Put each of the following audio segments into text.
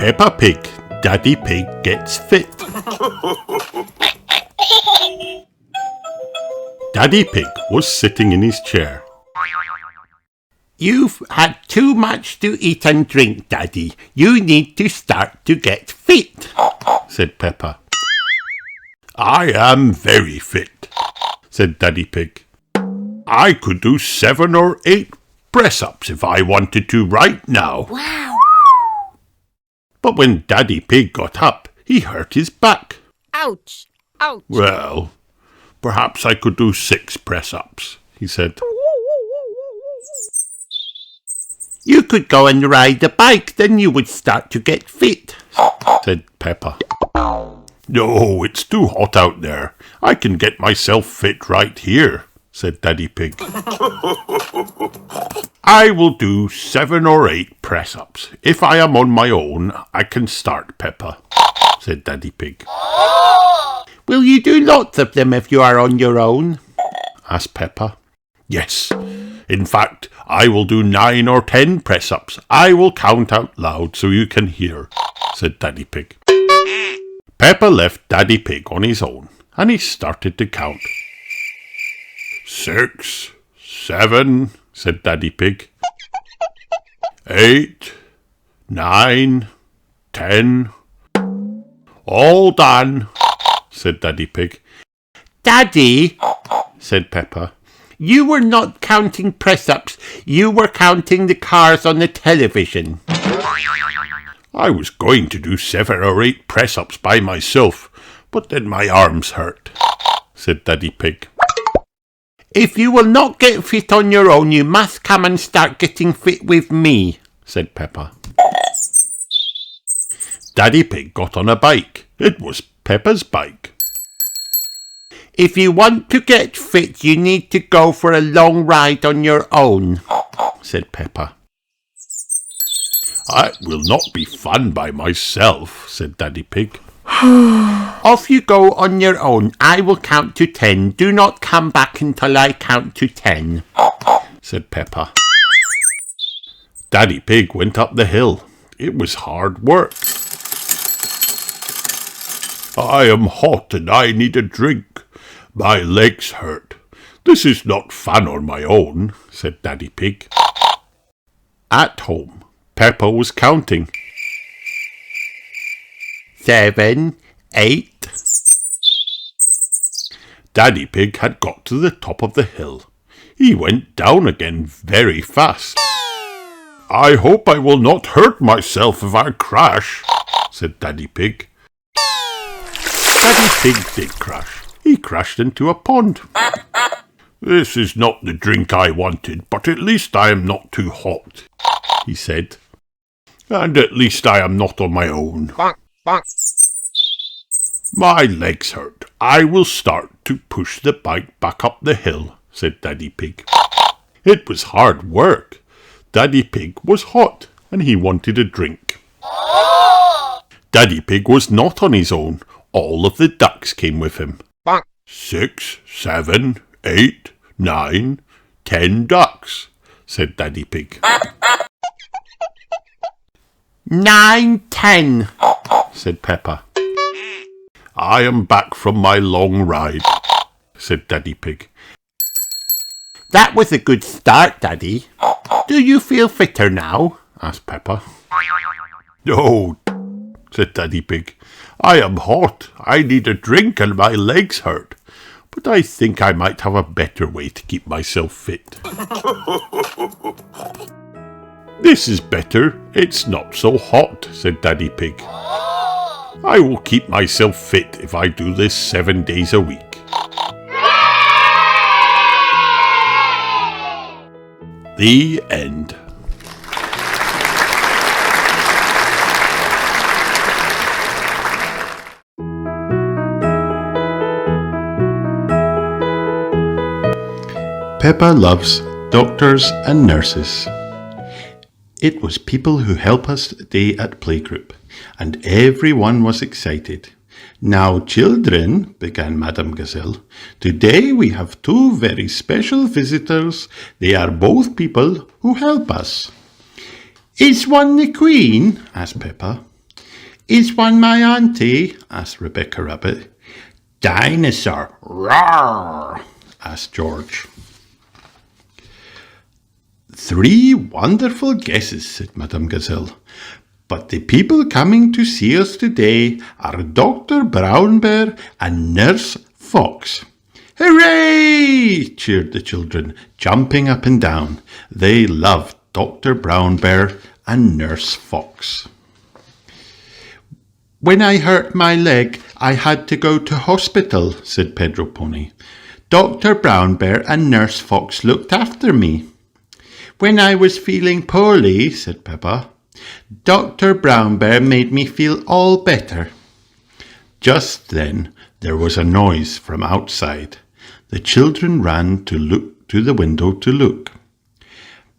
Peppa Pig, Daddy Pig Gets Fit. Daddy Pig was sitting in his chair. "You've had too much to eat and drink, Daddy. You need to start to get fit," said Peppa. "I am very fit," said Daddy Pig. "I could do 7 or 8 press-ups if I wanted to right now." Wow! But when Daddy Pig got up, he hurt his back. Ouch! Ouch! "Well, perhaps I could do 6 press-ups," he said. "You could go and ride a bike, then you would start to get fit," said Peppa. "No, it's too hot out there. I can get myself fit right here," said Daddy Pig. "I will do 7 or 8 press-ups. If I am on my own, I can start, Peppa," said Daddy Pig. "Will you do lots of them if you are on your own?" asked Peppa. "Yes. In fact, I will do 9 or 10 press-ups. I will count out loud so you can hear," said Daddy Pig. Peppa left Daddy Pig on his own, and he started to count. 6, 7, said Daddy Pig. 8, 9, 10. "All done," said Daddy Pig. "Daddy," said Peppa, "you were not counting press-ups. You were counting the cars on the television." "I was going to do 7 or 8 press-ups by myself, but then my arms hurt," said Daddy Pig. "If you will not get fit on your own, you must come and start getting fit with me," said Peppa. Daddy Pig got on a bike. It was Peppa's bike. "If you want to get fit, you need to go for a long ride on your own," said Peppa. "It will not be fun by myself," said Daddy Pig. "Off you go on your own. I will count to 10. Do not come back until I count to 10, said Peppa. Daddy Pig went up the hill. It was hard work. "I am hot and I need a drink. My legs hurt. This is not fun on my own," said Daddy Pig. At home, Peppa was counting. 7, 8. Daddy Pig had got to the top of the hill. He went down again very fast. "I hope I will not hurt myself if I crash," said Daddy Pig. Daddy Pig did crash. He crashed into a pond. "This is not the drink I wanted, but at least I am not too hot," he said. "And at least I am not on my own. Bonk, bonk. My legs hurt. I will start to push the bike back up the hill," said Daddy Pig. It was hard work. Daddy Pig was hot and he wanted a drink. Daddy Pig was not on his own. All of the ducks came with him. Bonk. 6, 7, 8, 9, 10 ducks, said Daddy Pig. 9, 10, said Peppa. "I am back from my long ride," said Daddy Pig. "That was a good start, Daddy. Do you feel fitter now?" asked Peppa. "No," said Daddy Pig. "I am hot. I need a drink and my legs hurt. But I think I might have a better way to keep myself fit." "This is better. It's not so hot," said Daddy Pig. "I will keep myself fit if I do this 7 days a week." The end. Peppa loves doctors and nurses. It was people who help us today at playgroup, and everyone was excited. "Now, children," began Madame Gazelle, "today we have 2 very special visitors. They are both people who help us." "Is one the Queen?" asked Peppa. Is one my auntie? Asked Rebecca Rabbit. Dinosaur, roar, asked George. 3 wonderful guesses, said Madame Gazelle. But the people coming to see us today are Dr. Brown Bear and Nurse Fox. Hooray! Cheered the children, jumping up and down. They loved Dr. Brown Bear and Nurse Fox. When I hurt my leg, I had to go to hospital, said Pedro Pony. Dr. Brown Bear and Nurse Fox looked after me. When I was feeling poorly, said Peppa, Dr. Brown Bear made me feel all better. Just then there was a noise from outside. The children ran to the window to look.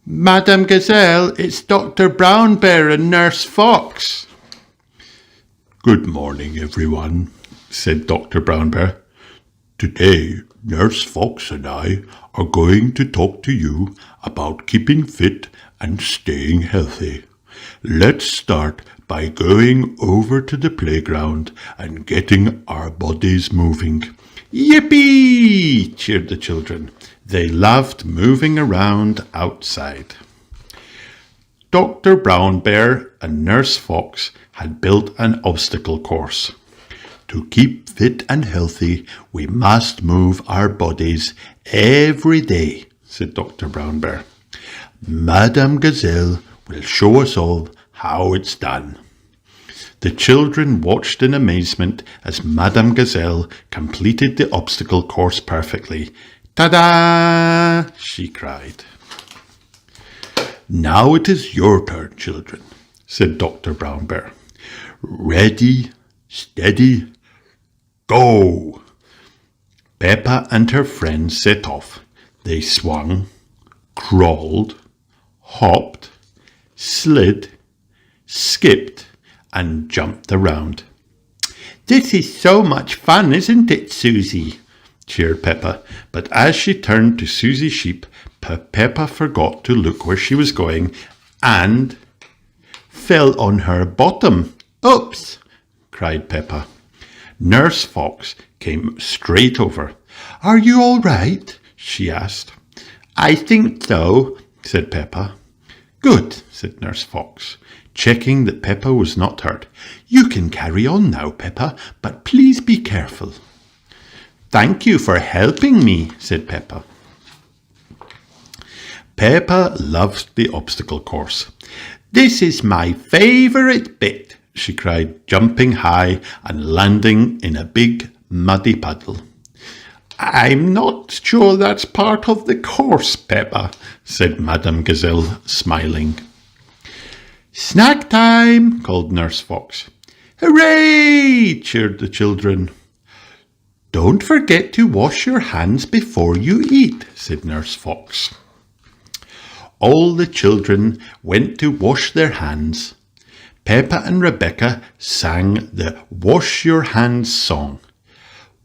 Madame Gazelle, it's Dr. Brown Bear and Nurse Fox. Good morning, everyone, said Dr. Brown Bear. Today, Nurse Fox and I are going to talk to you about keeping fit and staying healthy. Let's start by going over to the playground and getting our bodies moving. Yippee! Cheered the children. They loved moving around outside. Dr. Brown Bear and Nurse Fox had built an obstacle course. To keep fit and healthy, we must move our bodies every day, said Dr. Brown Bear. Madame Gazelle will show us all how it's done. The children watched in amazement as Madame Gazelle completed the obstacle course perfectly. Ta-da! She cried. Now it is your turn, children, said Dr. Brown Bear. Ready, steady, go! Peppa and her friends set off. They swung, crawled, hopped, slid, skipped, and jumped around. This is so much fun, isn't it, Susie? Cheered Peppa, but as she turned to Susie Sheep, Peppa forgot to look where she was going and fell on her bottom. Oops! Cried Peppa. Nurse Fox came straight over. Are you all right? She asked. I think so, said Peppa. Good, said Nurse Fox, checking that Peppa was not hurt. You can carry on now, Peppa, but please be careful. Thank you for helping me, said Peppa. Peppa loved the obstacle course. This is my favourite bit, she cried, jumping high and landing in a big muddy puddle. I'm not sure that's part of the course, Peppa, said Madame Gazelle, smiling. Snack time, called Nurse Fox. Hooray! Cheered the children. Don't forget to wash your hands before you eat, said Nurse Fox. All the children went to wash their hands. Peppa and Rebecca sang the Wash Your Hands song.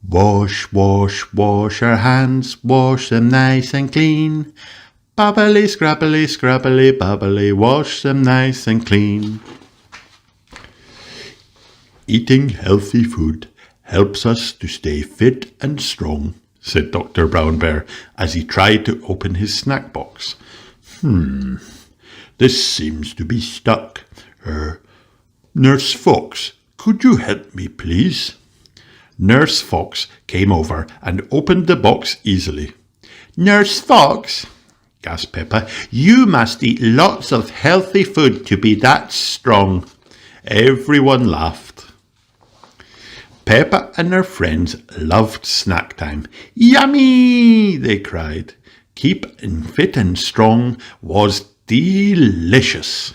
Wash, wash, wash our hands, wash them nice and clean. Bubbly, scrubbly, scrubbly, bubbly, wash them nice and clean. Eating healthy food helps us to stay fit and strong, said Dr. Brown Bear as he tried to open his snack box. This seems to be stuck. Nurse Fox, could you help me, please? Nurse Fox came over and opened the box easily. Nurse Fox, gasped Peppa, you must eat lots of healthy food to be that strong. Everyone laughed. Peppa and her friends loved snack time. Yummy! They cried. Keeping fit and strong was delicious.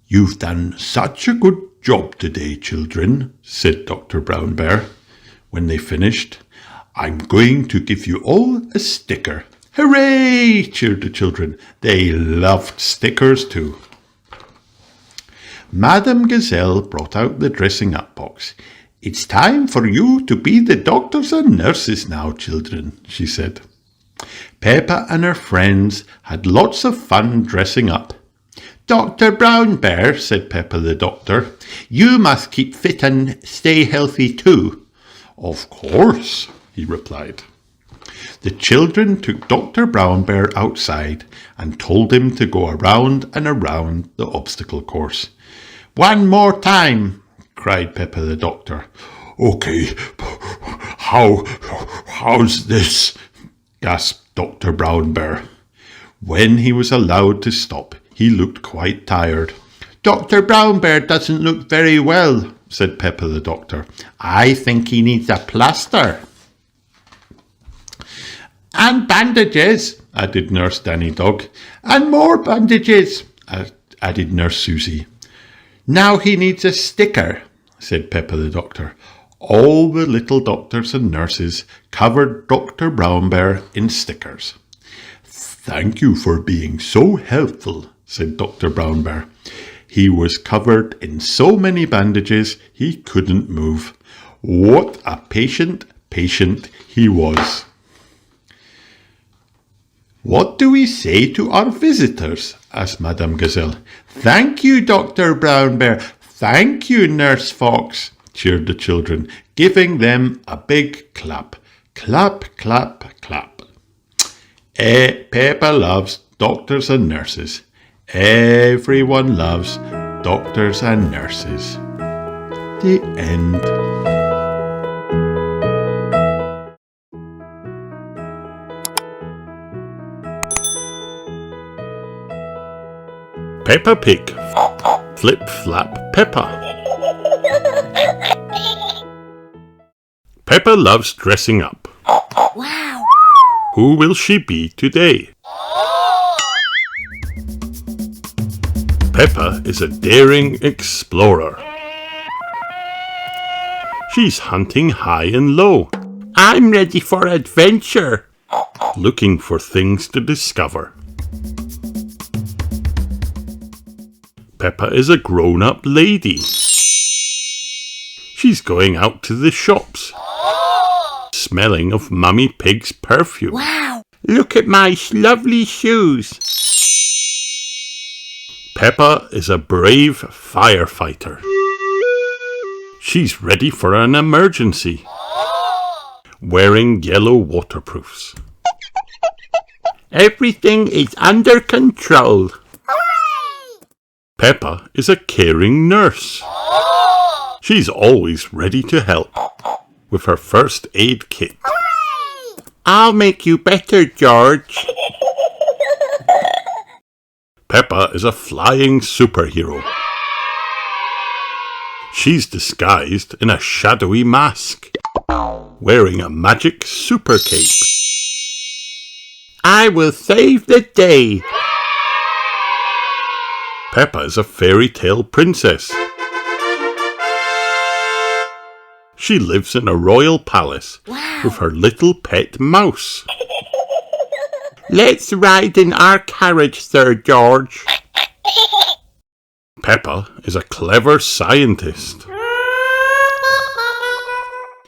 You've done such a good job today, children, said Dr. Brown Bear. When they finished, I'm going to give you all a sticker. Hooray! Cheered the children. They loved stickers too. Madame Gazelle brought out the dressing up box. It's time for you to be the doctors and nurses now, children, she said. Peppa and her friends had lots of fun dressing up. Dr. Brown Bear, said Peppa the doctor, you must keep fit and stay healthy too. Of course, he replied. The children took Dr. Brown Bear outside and told him to go around and around the obstacle course. One more time, cried Peppa the doctor. Okay, how's this? Gasped Dr. Brown Bear. When he was allowed to stop, he looked quite tired. Dr. Brown Bear doesn't look very well, said Peppa the doctor. I think he needs a plaster. And bandages, added Nurse Danny Dog. And more bandages, added Nurse Susie. Now he needs a sticker, said Peppa the doctor. All the little doctors and nurses covered Dr. Brown Bear in stickers. Thank you for being so helpful, said Dr. Brown Bear. He was covered in so many bandages he couldn't move. What a patient he was. What do we say to our visitors? Asked Madame Gazelle. Thank you, Dr. Brown Bear. Thank you, Nurse Fox, cheered the children, giving them a big clap. Clap, clap, clap. Peppa loves doctors and nurses. Everyone loves doctors and nurses. The end. Peppa Pig. Flip, flap, Peppa. Peppa loves dressing up. Wow. Who will she be today? Peppa is a daring explorer. She's hunting high and low. I'm ready for adventure. Looking for things to discover. Peppa is a grown-up lady. She's going out to the shops, smelling of Mummy Pig's perfume. Wow. Look at my lovely shoes. Peppa is a brave firefighter. She's ready for an emergency, wearing yellow waterproofs. Everything is under control. Peppa is a caring nurse. She's always ready to help with her first aid kit. I'll make you better, George. Peppa is a flying superhero. She's disguised in a shadowy mask, wearing a magic super cape. I will save the day. Peppa is a fairy tale princess. She lives in a royal palace with her little pet mouse. Let's ride in our carriage, Sir George. Peppa is a clever scientist.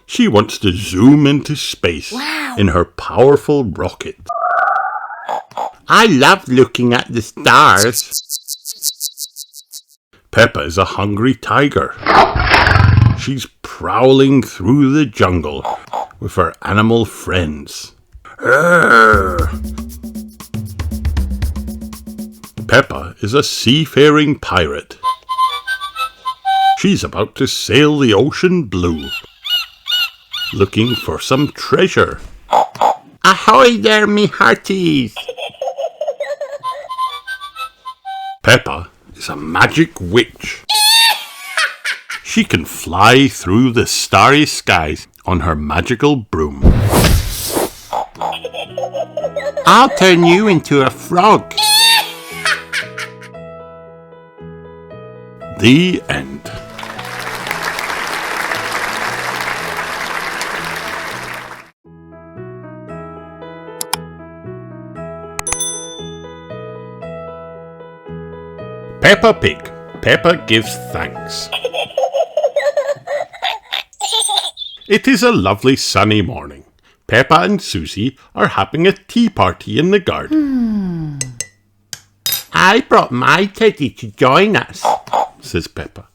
She wants to zoom into space in her powerful rocket. I love looking at the stars. Peppa is a hungry tiger. She's prowling through the jungle with her animal friends. Peppa is a seafaring pirate. She's about to sail the ocean blue, looking for some treasure. Ahoy there, me hearties! Peppa is a magic witch. She can fly through the starry skies on her magical broom. I'll turn you into a frog. The end. Peppa Pig. Peppa gives thanks. It is a lovely sunny morning. Peppa and Susie are having a tea party in the garden. I brought my teddy to join us, says Peppa.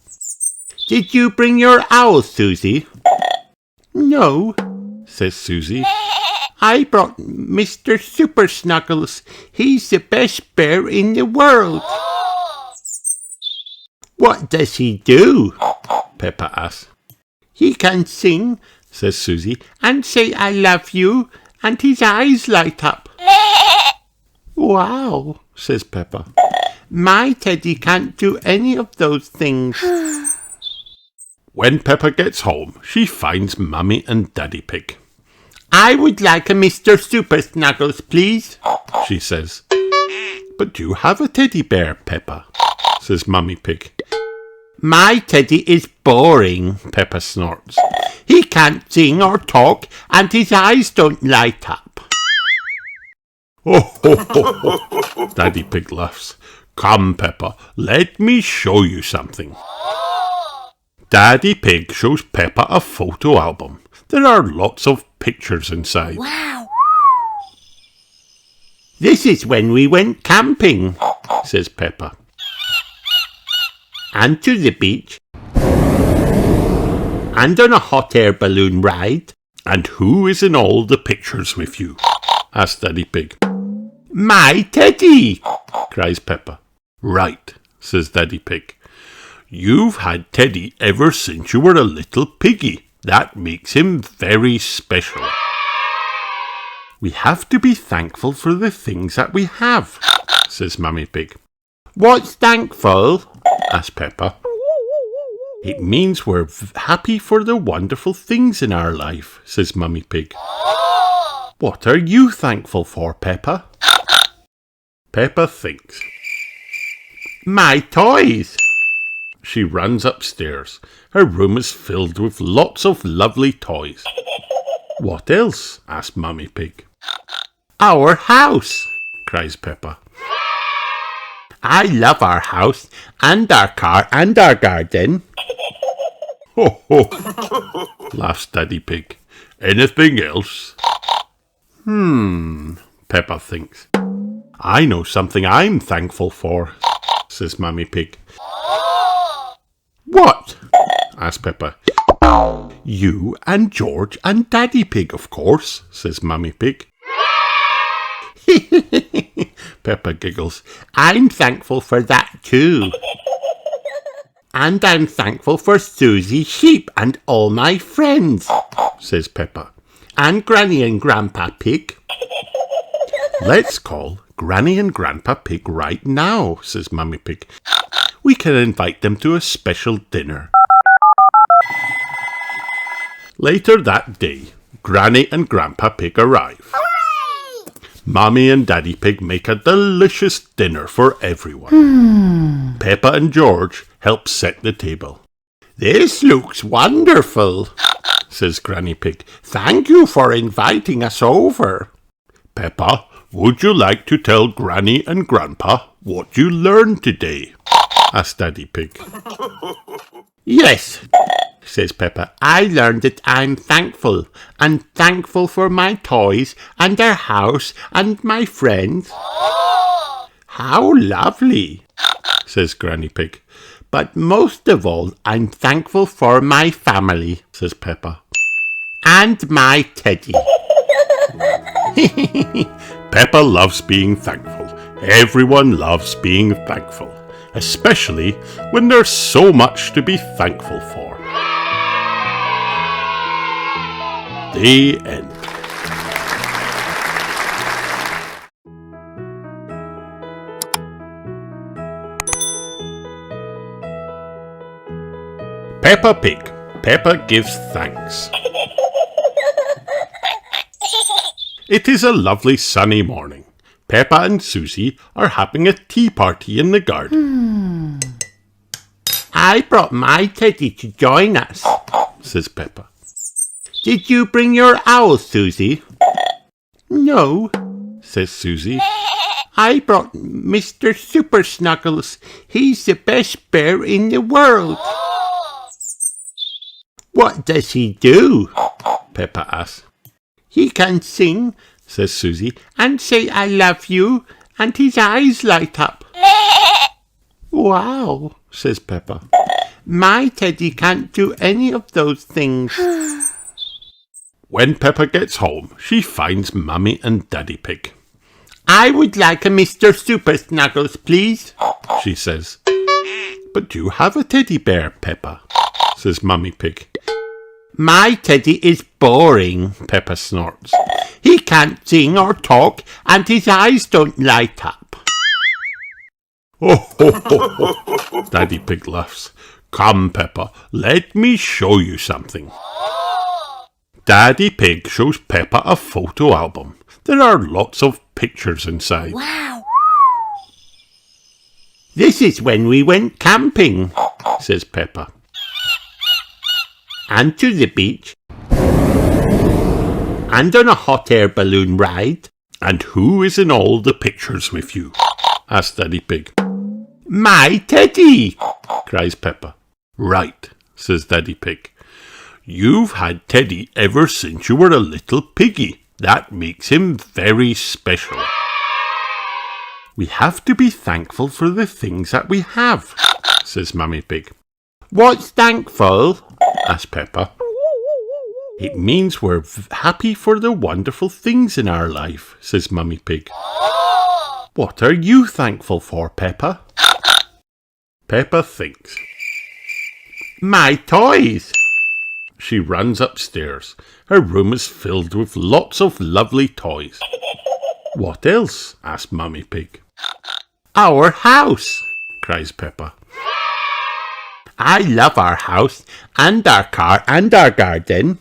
Did you bring your owl, Susie? No, says Susie. I brought Mr. Super Snuggles. He's the best bear in the world. What does he do? Peppa asks. He can sing, says Susie, and say I love you, and his eyes light up. Wow, says Peppa. My teddy can't do any of those things. When Peppa gets home, she finds Mummy and Daddy Pig. I would like a Mr. Super Snuggles, please, she says. But you have a teddy bear, Peppa, says Mummy Pig. My teddy is boring, Peppa snorts. He can't sing or talk, and his eyes don't light up. Oh, ho, ho, ho. Daddy Pig laughs. Come, Peppa, let me show you something. Daddy Pig shows Peppa a photo album. There are lots of pictures inside. Wow. This is when we went camping, says Peppa. And to the beach. And on a hot air balloon ride. And who is in all the pictures with you? Asks Daddy Pig. My teddy, cries Peppa. Right, says Daddy Pig. You've had Teddy ever since you were a little piggy. That makes him very special. We have to be thankful for the things that we have, says Mummy Pig. What's thankful? Asks Peppa. It means we're happy for the wonderful things in our life, says Mummy Pig. What are you thankful for, Peppa? Peppa thinks. My toys! She runs upstairs. Her room is filled with lots of lovely toys. What else? Asks Mummy Pig. Our house, cries Peppa. I love our house and our car and our garden. Ho ho, laughs Daddy Pig. Anything else? Peppa thinks. I know something I'm thankful for, says Mummy Pig. What? Asks Peppa. You and George and Daddy Pig, of course, says Mummy Pig. Peppa giggles. I'm thankful for that too. And I'm thankful for Susie Sheep and all my friends, says Peppa. And Granny and Grandpa Pig. Let's call Granny and Grandpa Pig right now, says Mummy Pig. We can invite them to a special dinner. Later that day, Granny and Grandpa Pig arrive. Hooray! Mummy and Daddy Pig make a delicious dinner for everyone. Peppa and George help set the table. This looks wonderful, says Granny Pig. Thank you for inviting us over. Peppa, would you like to tell Granny and Grandpa what you learned today? Asked Daddy Pig. Yes, says Peppa. I learned that I'm thankful, and thankful for my toys and our house and my friends. How lovely, says Granny Pig. But most of all, I'm thankful for my family, says Peppa. And my teddy. Peppa loves being thankful. Everyone loves being thankful, especially when there's so much to be thankful for. The end. Peppa Pig. Peppa gives thanks. It is a lovely sunny morning. Peppa and Susie are having a tea party in the garden. I brought my teddy to join us, says Peppa. Did you bring your owl, Susie? No, says Susie. I brought Mr. Super Snuggles. He's the best bear in the world. What does he do? Peppa asks. He can sing, says Susie, and say I love you, and his eyes light up. Wow, says Peppa. My Teddy can't do any of those things. When Peppa gets home, she finds Mummy and Daddy Pig. I would like a Mr. Super Snuggles, please, she says. But you have a teddy bear, Peppa, says Mummy Pig. My Teddy is boring, Peppa snorts. He can't sing or talk, and his eyes don't light up. Oh, Daddy Pig laughs. Come, Peppa, let me show you something. Daddy Pig shows Peppa a photo album. There are lots of pictures inside. Wow. This is when we went camping, says Peppa. And to the beach. And on a hot air balloon ride. And who is in all the pictures with you? Asks Daddy Pig. My Teddy, cries Peppa. Right, says Daddy Pig. You've had Teddy ever since you were a little piggy. That makes him very special. We have to be thankful for the things that we have, says Mummy Pig. What's thankful? Asks Peppa. It means we're happy for the wonderful things in our life, says Mummy Pig. What are you thankful for, Peppa? Peppa thinks. My toys! She runs upstairs. Her room is filled with lots of lovely toys. What else? Asks Mummy Pig. Our house, cries Peppa. I love our house and our car and our garden.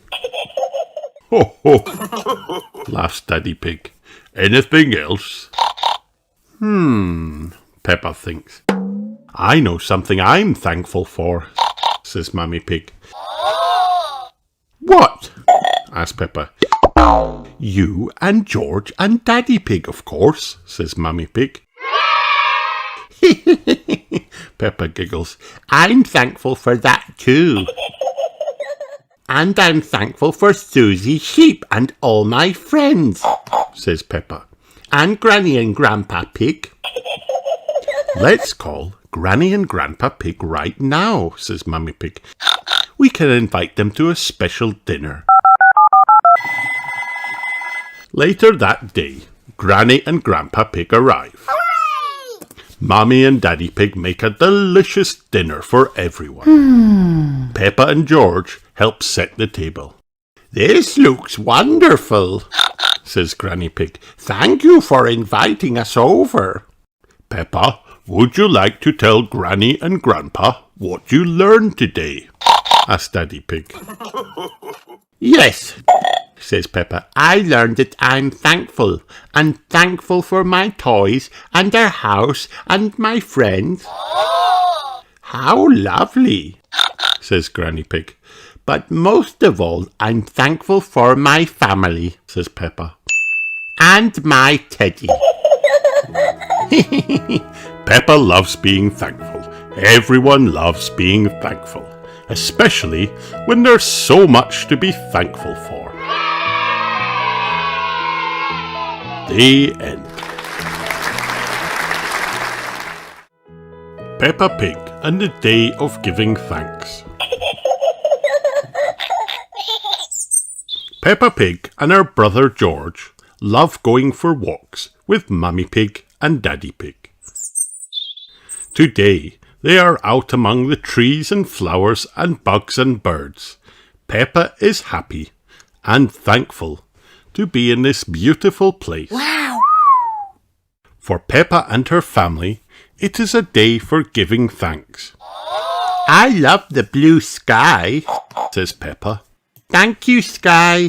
Ho ho, laughs Daddy Pig. Anything else? Peppa thinks. I know something I'm thankful for, says Mummy Pig. What? Asks Peppa. You and George and Daddy Pig, of course, says Mummy Pig. Peppa giggles. I'm thankful for that too. And I'm thankful for Susie Sheep and all my friends, says Peppa. And Granny and Grandpa Pig. Let's call Granny and Grandpa Pig right now, says Mummy Pig. We can invite them to a special dinner. Later that day, Granny and Grandpa Pig arrive. Mummy and Daddy Pig make a delicious dinner for everyone. Peppa and George help set the table. This looks wonderful, says Granny Pig. Thank you for inviting us over. Peppa, would you like to tell Granny and Grandpa what you learned today? Asked Daddy Pig. Yes, says Peppa. I learned that I'm thankful, and thankful for my toys and our house and my friends. How lovely, says Granny Pig. But most of all, I'm thankful for my family, says Peppa. And my Teddy. Peppa loves being thankful. Everyone loves being thankful, especially when there's so much to be thankful for. The end. Peppa Pig and the Day of Giving Thanks. Peppa Pig and her brother George love going for walks with Mummy Pig and Daddy Pig. Today they are out among the trees and flowers and bugs and birds. Peppa is happy and thankful to be in this beautiful place. Wow. For Peppa and her family, it is a day for giving thanks. I love the blue sky, says Peppa. Thank you, sky.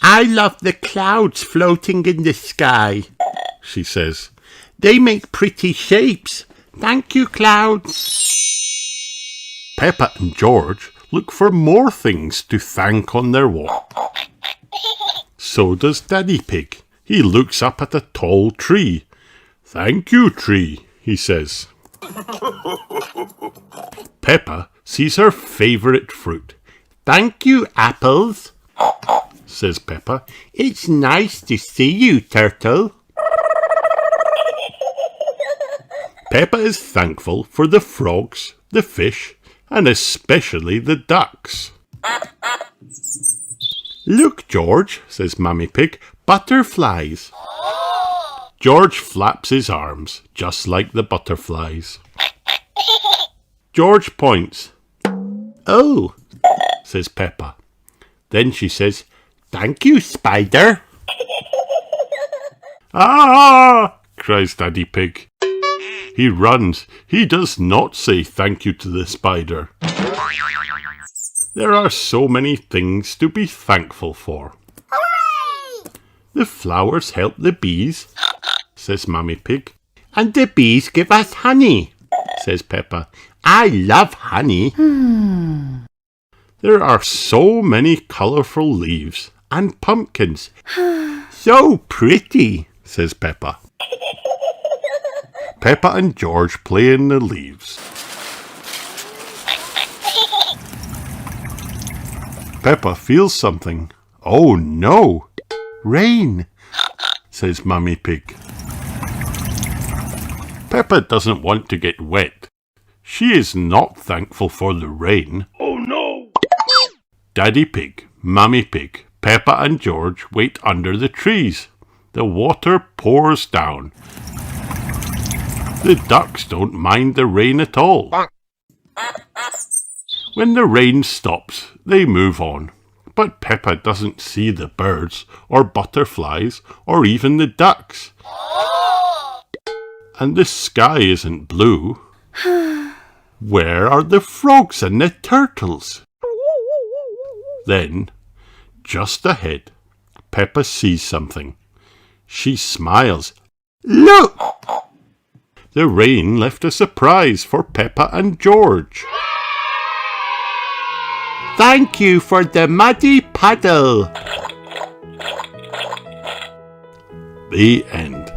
I love the clouds floating in the sky, she says. They make pretty shapes. Thank you, clouds. Peppa and George look for more things to thank on their walk. So does Daddy Pig. He looks up at a tall tree. Thank you, tree, he says. Peppa sees her favourite fruit. Thank you, apples, says Peppa. It's nice to see you, Turtle. Peppa is thankful for the frogs, the fish, and especially the ducks. Look, George, says Mummy Pig, butterflies. George flaps his arms, just like the butterflies. George points. Oh, says Peppa. Then she says, thank you, Spider. Ah, cries Daddy Pig. He runs. He does not say thank you to the spider. There are so many things to be thankful for. Hooray! The flowers help the bees, says Mummy Pig. And the bees give us honey, says Peppa. I love honey. There are so many colourful leaves and pumpkins. So pretty, says Peppa. Peppa and George play in the leaves. Peppa feels something. Oh no! Rain, says Mummy Pig. Peppa doesn't want to get wet. She is not thankful for the rain. Oh no! Daddy Pig, Mummy Pig, Peppa and George wait under the trees. The water pours down. The ducks don't mind the rain at all. When the rain stops, they move on. But Peppa doesn't see the birds or butterflies or even the ducks. And the sky isn't blue. Where are the frogs and the turtles? Then, just ahead, Peppa sees something. She smiles. Look! The rain left a surprise for Peppa and George. Thank you for the muddy puddle. The end.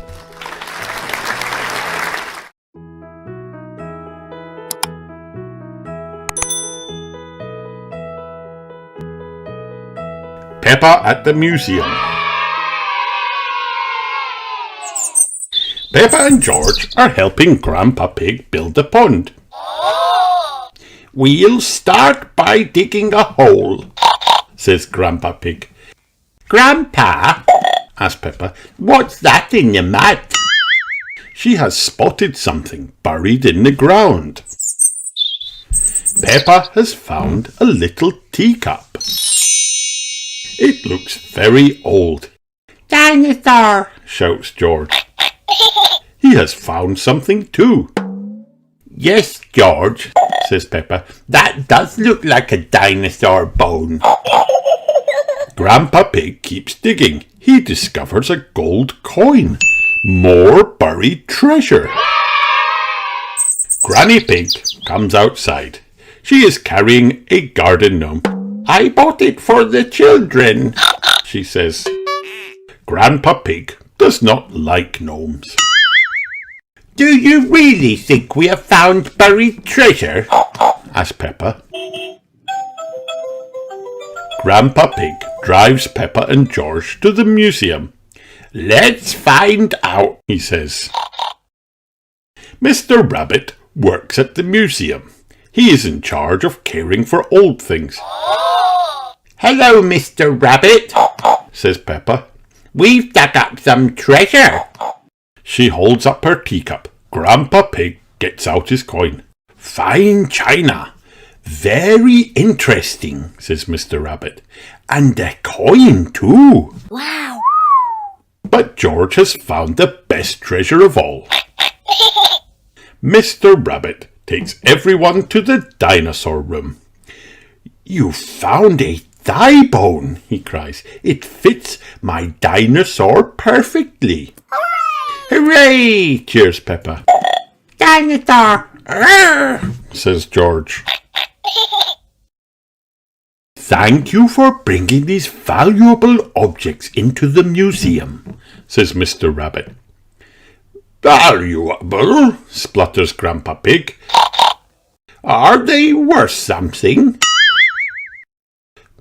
Peppa at the museum. Peppa and George are helping Grandpa Pig build a pond. We'll start by digging a hole, says Grandpa Pig. Grandpa, asks Peppa, what's that in the mud? She has spotted something buried in the ground. Peppa has found a little teacup. It looks very old. Dinosaur, shouts George. He has found something too. Yes, George, says Peppa. That does look like a dinosaur bone. Grandpa Pig keeps digging. He discovers a gold coin. More buried treasure. Granny Pig comes outside. She is carrying a garden gnome. I bought it for the children, she says. Grandpa Pig does not like gnomes. Do you really think we have found buried treasure? asks Peppa. Grandpa Pig drives Peppa and George to the museum. Let's find out, he says. Mr. Rabbit works at the museum. He is in charge of caring for old things. Hello, Mr. Rabbit, says Peppa. We've dug up some treasure. She holds up her teacup. Grandpa Pig gets out his coin. Fine china. Very interesting, says Mr. Rabbit. And the coin too. Wow. But George has found the best treasure of all. Mr. Rabbit takes everyone to the dinosaur room. You found a thigh bone, he cries. It fits my dinosaur perfectly. Hooray! Cheers Peppa. Dinosaur! says George. Thank you for bringing these valuable objects into the museum, says Mr. Rabbit. Valuable? Splutters Grandpa Pig. Are they worth something?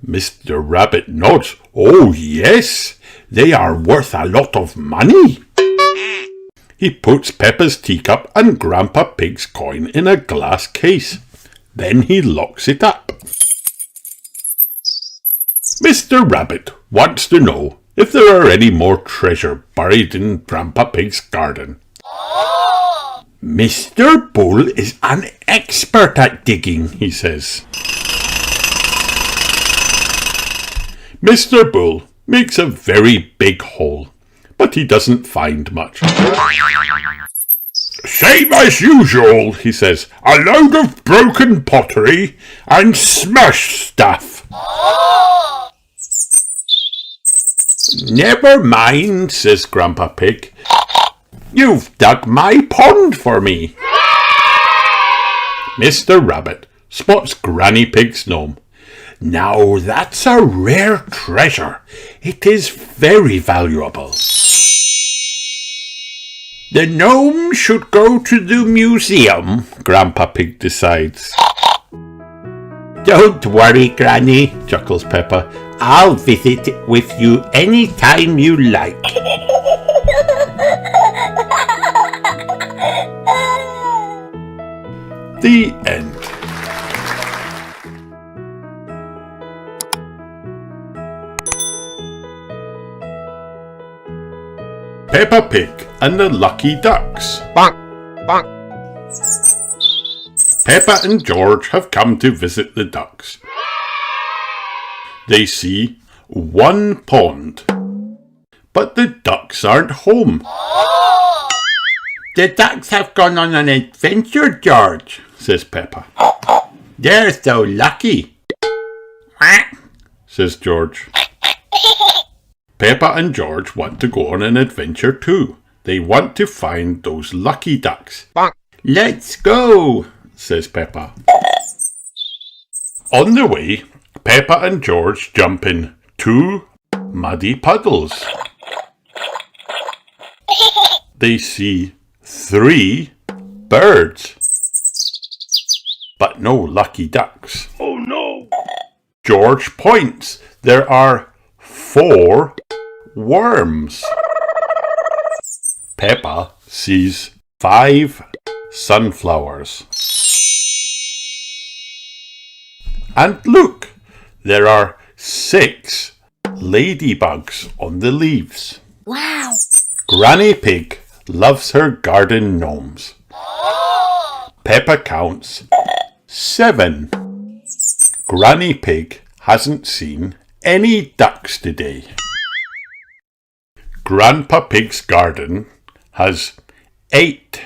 Mr. Rabbit nods. Oh, yes, they are worth a lot of money. He puts Peppa's teacup and Grandpa Pig's coin in a glass case. Then he locks it up. Mr. Rabbit wants to know if there are any more treasure buried in Grandpa Pig's garden. Mr. Bull is an expert at digging, he says. Mr. Bull makes a very big hole, but he doesn't find much. Same as usual, he says. A load of broken pottery and smashed stuff. Never mind, says Grandpa Pig. You've dug my pond for me. Mr. Rabbit spots Granny Pig's gnome. Now that's a rare treasure. It is very valuable. The gnome should go to the museum, Grandpa Pig decides. Don't worry, Granny, chuckles Peppa. I'll visit with you any time you like. The end. Peppa Pig and the Lucky Ducks. Bonk, bonk. Peppa and George have come to visit the ducks. They see one pond, but the ducks aren't home. The ducks have gone on an adventure, George, says Peppa. They're so lucky, says George. Peppa and George want to go on an adventure too. They want to find those lucky ducks. Bonk. Let's go, says Peppa. On the way, Peppa and George jump in 2 muddy puddles. They see 3 birds, but no lucky ducks. Oh no! George points. There are 4 worms. Peppa sees 5 sunflowers. And look, there are 6 ladybugs on the leaves. Wow. Granny Pig loves her garden gnomes. Peppa counts 7. Granny Pig hasn't seen any ducks today. Grandpa Pig's garden has 8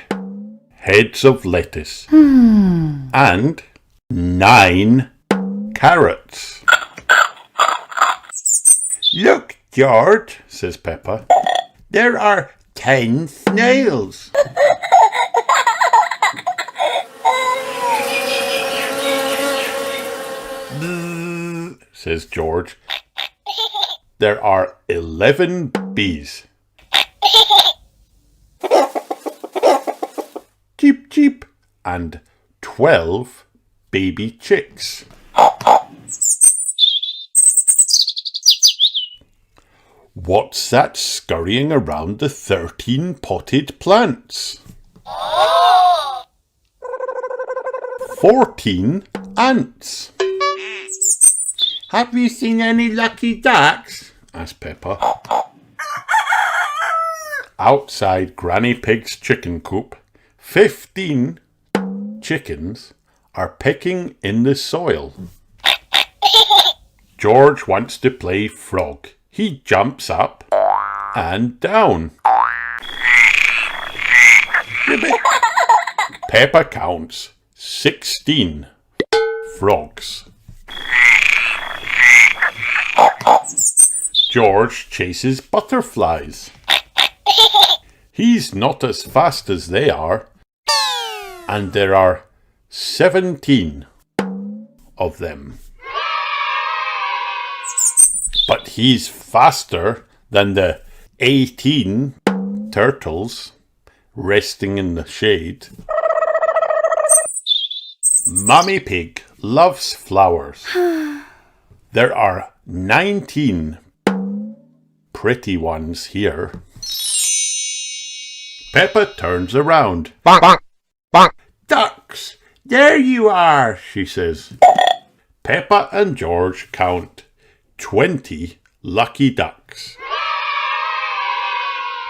heads of lettuce and 9 carrots. Look, George, says Peppa. There are 10 snails. Bzzz, says George. There are 11 bees. Cheep, cheep. And 12 baby chicks. What's that scurrying around the 13 potted plants? 14 ants. Have you seen any lucky ducks? Asked Peppa. Outside Granny Pig's chicken coop, 15 chickens are pecking in the soil. George wants to play frog. He jumps up and down. Peppa counts 16 frogs. George chases butterflies. He's not as fast as they are, and there are 17 of them. But he's faster than the 18 turtles resting in the shade. Mummy Pig loves flowers. There are 19 pretty ones here. Peppa turns around. Ducks, there you are, she says. Peppa and George count 20 lucky ducks.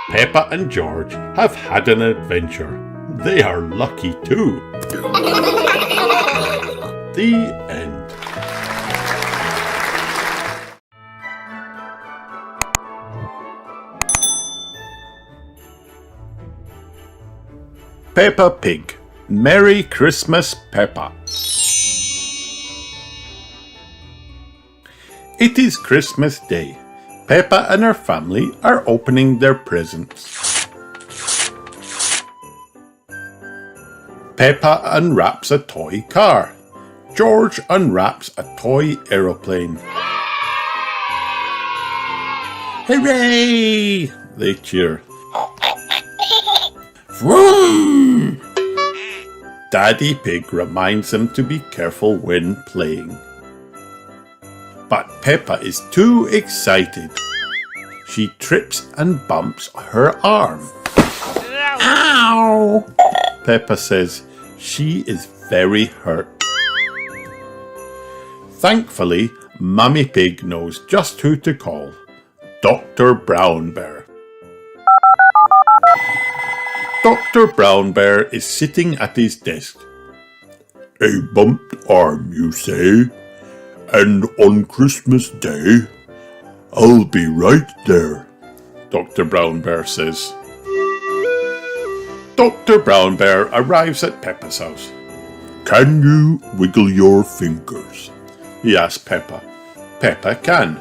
Peppa and George have had an adventure. They are lucky too. The end. Peppa Pig. Merry Christmas, Peppa. It is Christmas Day. Peppa and her family are opening their presents. Peppa unwraps a toy car. George unwraps a toy aeroplane. Hooray! They cheer. Vroom! Daddy Pig reminds them to be careful when playing. But Peppa is too excited. She trips and bumps her arm. Ow! Peppa says she is very hurt. Thankfully, Mummy Pig knows just who to call. Dr. Brown Bear. Dr. Brown Bear is sitting at his desk. A bumped arm, you say? And on Christmas Day? I'll be right there, Dr. Brown Bear says. Dr. Brown Bear arrives at Peppa's house. Can you wiggle your fingers? He asks Peppa. Peppa can.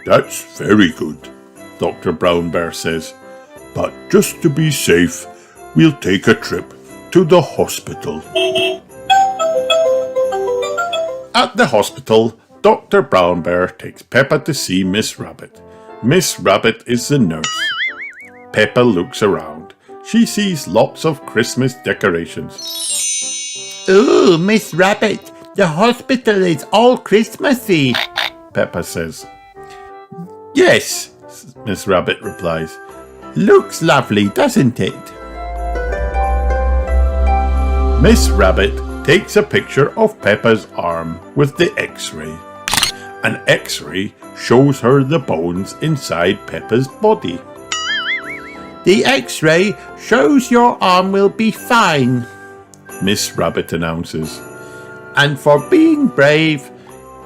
That's very good, Dr. Brown Bear says. But just to be safe, we'll take a trip to the hospital. At the hospital, Dr. Brown Bear takes Peppa to see Miss Rabbit. Miss Rabbit is the nurse. Peppa looks around. She sees lots of Christmas decorations. Ooh, Miss Rabbit, the hospital is all Christmassy, Peppa says. Yes, Miss Rabbit replies. Looks lovely, doesn't it? Miss Rabbit takes a picture of Peppa's arm with the X-ray. An X-ray shows her the bones inside Peppa's body. The X-ray shows your arm will be fine, Miss Rabbit announces. And for being brave,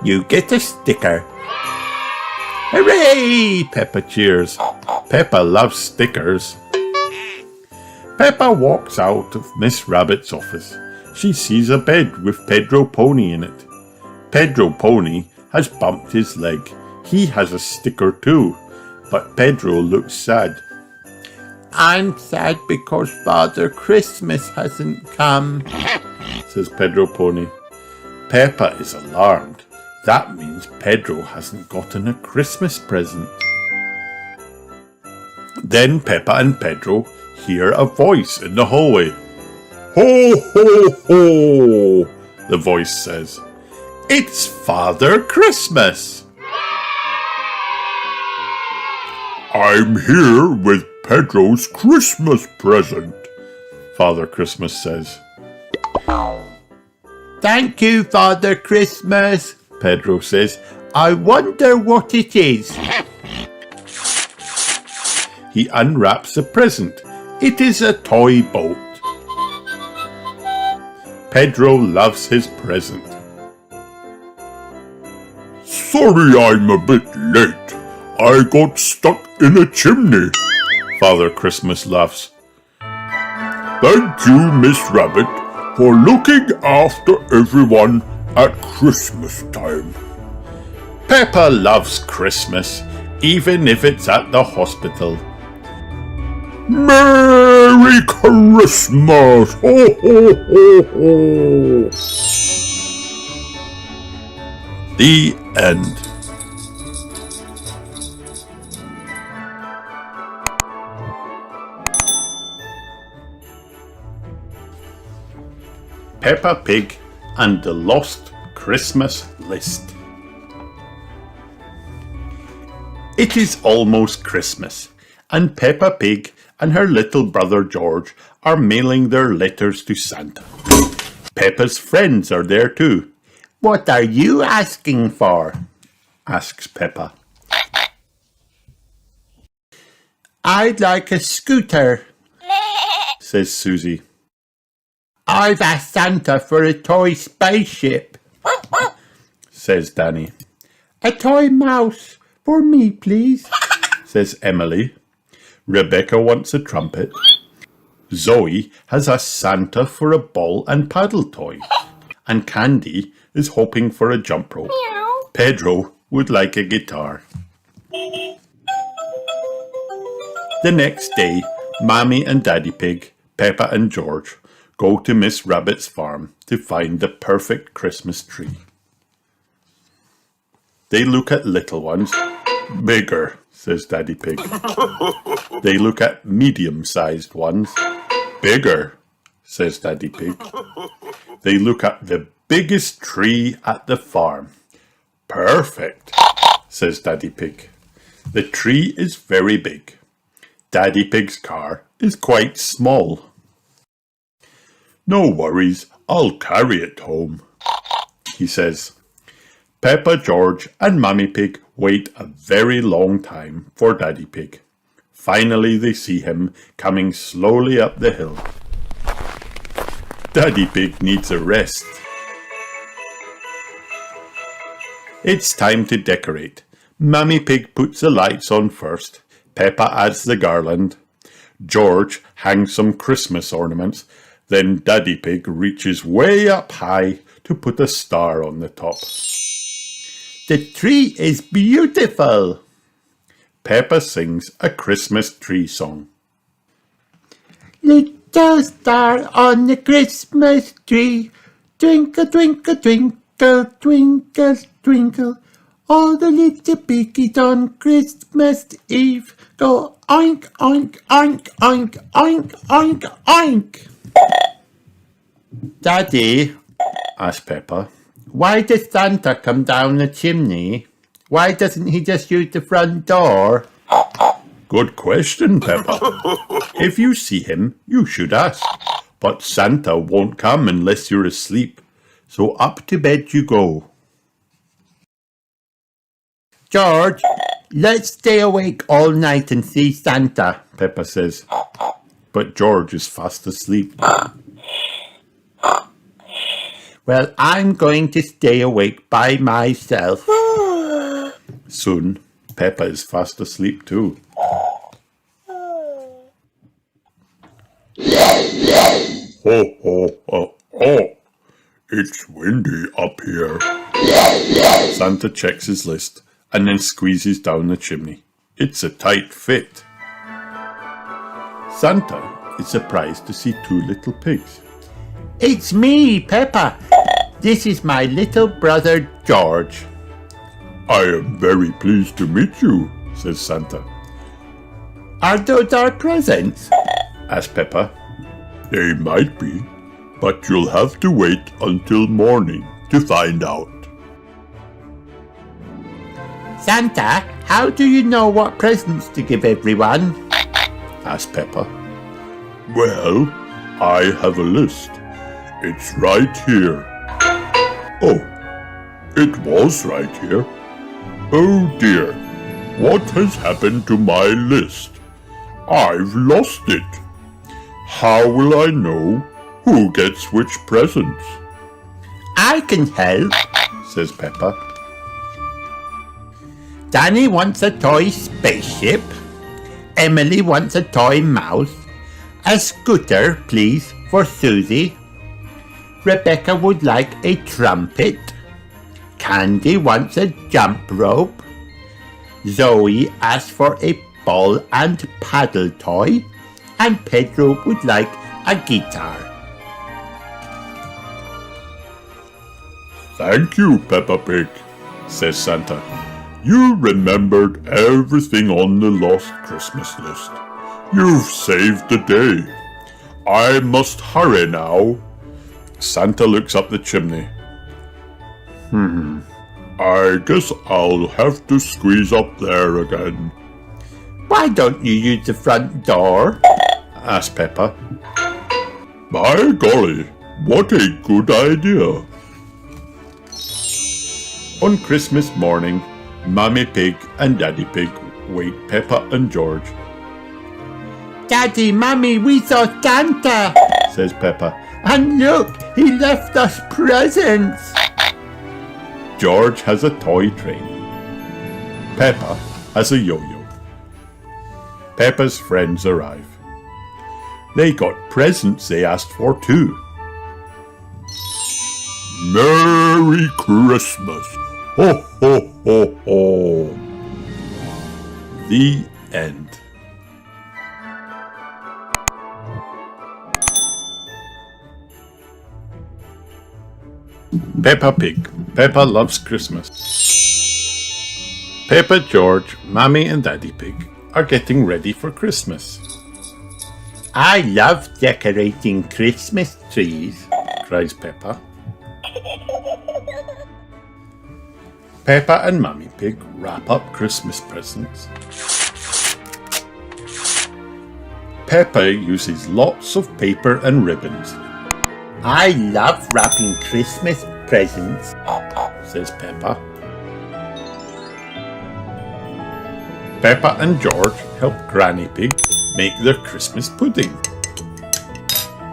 you get a sticker. Hooray! Peppa cheers. Peppa loves stickers. Peppa walks out of Miss Rabbit's office. She sees a bed with Pedro Pony in it. Pedro Pony has bumped his leg. He has a sticker too, but Pedro looks sad. I'm sad because Father Christmas hasn't come, says Pedro Pony. Peppa is alarmed. That means Pedro hasn't gotten a Christmas present. Then Peppa and Pedro hear a voice in the hallway. Ho, ho, ho, the voice says. It's Father Christmas. I'm here with Pedro's Christmas present, Father Christmas says. Thank you, Father Christmas, Pedro says. I wonder what it is. He unwraps the present. It is a toy boat. Pedro loves his present. Sorry I'm a bit late. I got stuck in a chimney, Father Christmas laughs. Thank you, Miss Rabbit, for looking after everyone at Christmas time. Peppa loves Christmas, even if it's at the hospital. Merry Christmas! Ho, ho, ho, ho. The end. Peppa Pig and the Lost Christmas List. It is almost Christmas, and Peppa Pig and her little brother George are mailing their letters to Santa. Peppa's friends are there too. What are you asking for? Asks Peppa. I'd like a scooter, Says Susie. I've asked Santa for a toy spaceship, Says Danny. a toy mouse for me, please. Says Emily. Rebecca wants a trumpet. Zoe has asked Santa for a ball and paddle toy. And Candy is hoping for a jump rope. Pedro would like a guitar. The next day, Mammy and Daddy Pig, Peppa and George go to Miss Rabbit's farm to find the perfect Christmas tree. They look at little ones. Bigger, says Daddy Pig. They look at medium-sized ones. Bigger, says Daddy Pig. They look at the biggest tree at the farm. Perfect, says Daddy Pig. The tree is very big. Daddy Pig's car is quite small. No worries, I'll carry it home, he says. Peppa, George and Mummy Pig wait a very long time for Daddy Pig. Finally they see him coming slowly up the hill. Daddy Pig needs a rest. It's time to decorate. Mummy Pig puts the lights on first. Peppa adds the garland. George hangs some Christmas ornaments. Then Daddy Pig reaches way up high to put a star on the top. The tree is beautiful. Peppa sings a Christmas tree song. Little star on the Christmas tree, twinkle, twinkle, twinkle, twinkle, twinkle. All the little piggies on Christmas Eve go oink, oink, oink, oink, oink, oink, oink. Daddy, asked Peppa, why does Santa come down the chimney? Why doesn't he just use the front door? Good question, Peppa. If you see him, you should ask. But Santa won't come unless you're asleep. So up to bed you go. George, let's stay awake all night and see Santa, Peppa says. But George is fast asleep. Well, I'm going to stay awake by myself. Soon, Peppa is fast asleep too. Ho, ho, ho, ho. It's windy up here. Santa checks his list and then squeezes down the chimney. It's a tight fit. Santa is surprised to see two little pigs. It's me, Peppa. This is my little brother, George. I am very pleased to meet you, says Santa. Are those our presents? Asked Peppa. They might be, but you'll have to wait until morning to find out. Santa, how do you know what presents to give everyone? Asked Peppa. Well, I have a list. It's right here. Oh, it was right here. Oh dear, what has happened to my list? I've lost it. How will I know who gets which presents? I can help, Says Peppa. Danny wants a toy spaceship. Emily wants a toy mouse. A scooter, please, for Susie. Rebecca would like a trumpet. Candy wants a jump rope. Zoe asked for a ball and paddle toy. And Pedro would like a guitar. Thank you, Peppa Pig, says Santa. You remembered everything on the lost Christmas list. You've saved the day. I must hurry now. Santa looks up the chimney. I guess I'll have to squeeze up there again. Why don't you use the front door? asked Peppa. By golly, what a good idea. On Christmas morning, Mummy Pig and Daddy Pig wake Peppa and George. Daddy, Mummy, we saw Santa, says Peppa. and look, he left us presents. George has a toy train. Peppa has a yo-yo. Peppa's friends arrive. They got presents they asked for too. Merry Christmas. Ho, ho, ho, ho. The end. Peppa Pig. Peppa loves Christmas. Peppa, George, Mummy and Daddy Pig are getting ready for Christmas. I love decorating Christmas trees, cries Peppa. Peppa and Mummy Pig wrap up Christmas presents. Peppa uses lots of paper and ribbons, I love wrapping Christmas presents, says Peppa. Peppa and George help Granny Pig make their Christmas pudding.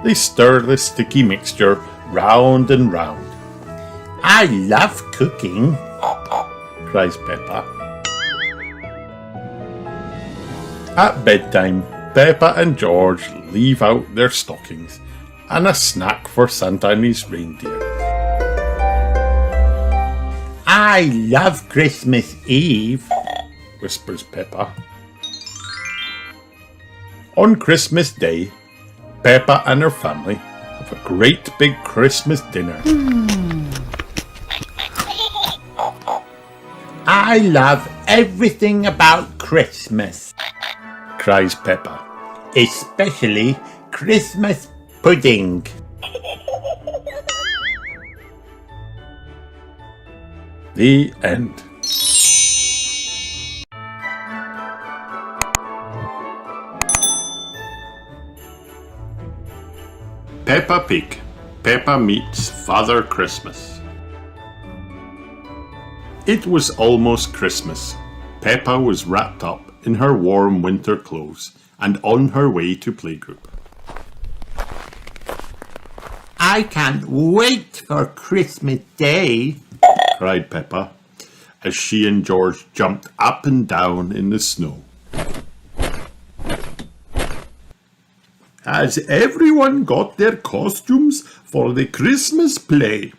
They stir the sticky mixture round and round, I love cooking. cries Peppa. At bedtime, Peppa and George leave out their stockings and a snack for Santa and his reindeer. I love Christmas Eve, whispers Peppa. On Christmas Day, Peppa and her family have a great big Christmas dinner. I love everything about Christmas, cries Peppa. especially Christmas pudding. The end. Peppa Pig. Peppa meets Father Christmas. It was almost Christmas. Peppa was wrapped up in her warm winter clothes and on her way to playgroup. I can't wait for Christmas Day, cried Peppa as she and George jumped up and down in the snow. Has everyone got their costumes for the Christmas play?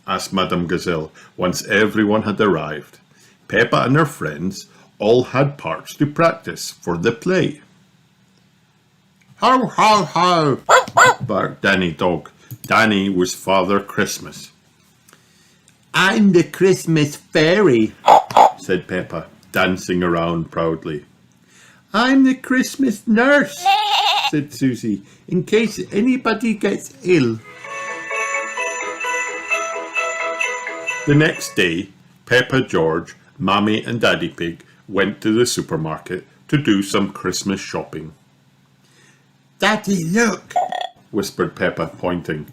asked Madame Gazelle once everyone had arrived. Peppa and her friends all had parts to practice for the play. Ho, ho, ho, barked Danny Dog. Danny was Father Christmas. I'm the Christmas fairy, said Peppa, dancing around proudly. I'm the Christmas nurse, said Susie, in case anybody gets ill. The next day, Peppa, George, Mummy and Daddy Pig went to the supermarket to do some Christmas shopping. Daddy, look, whispered Peppa, pointing.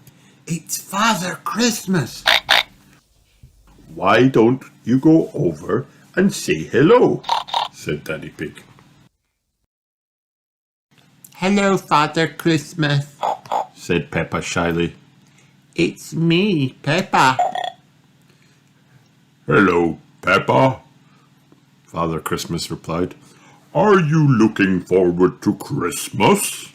it's Father Christmas. Why don't you go over and say hello? said Daddy Pig. Hello, Father Christmas, said Peppa shyly. it's me, Peppa. Hello, Peppa, Father Christmas replied. are you looking forward to Christmas?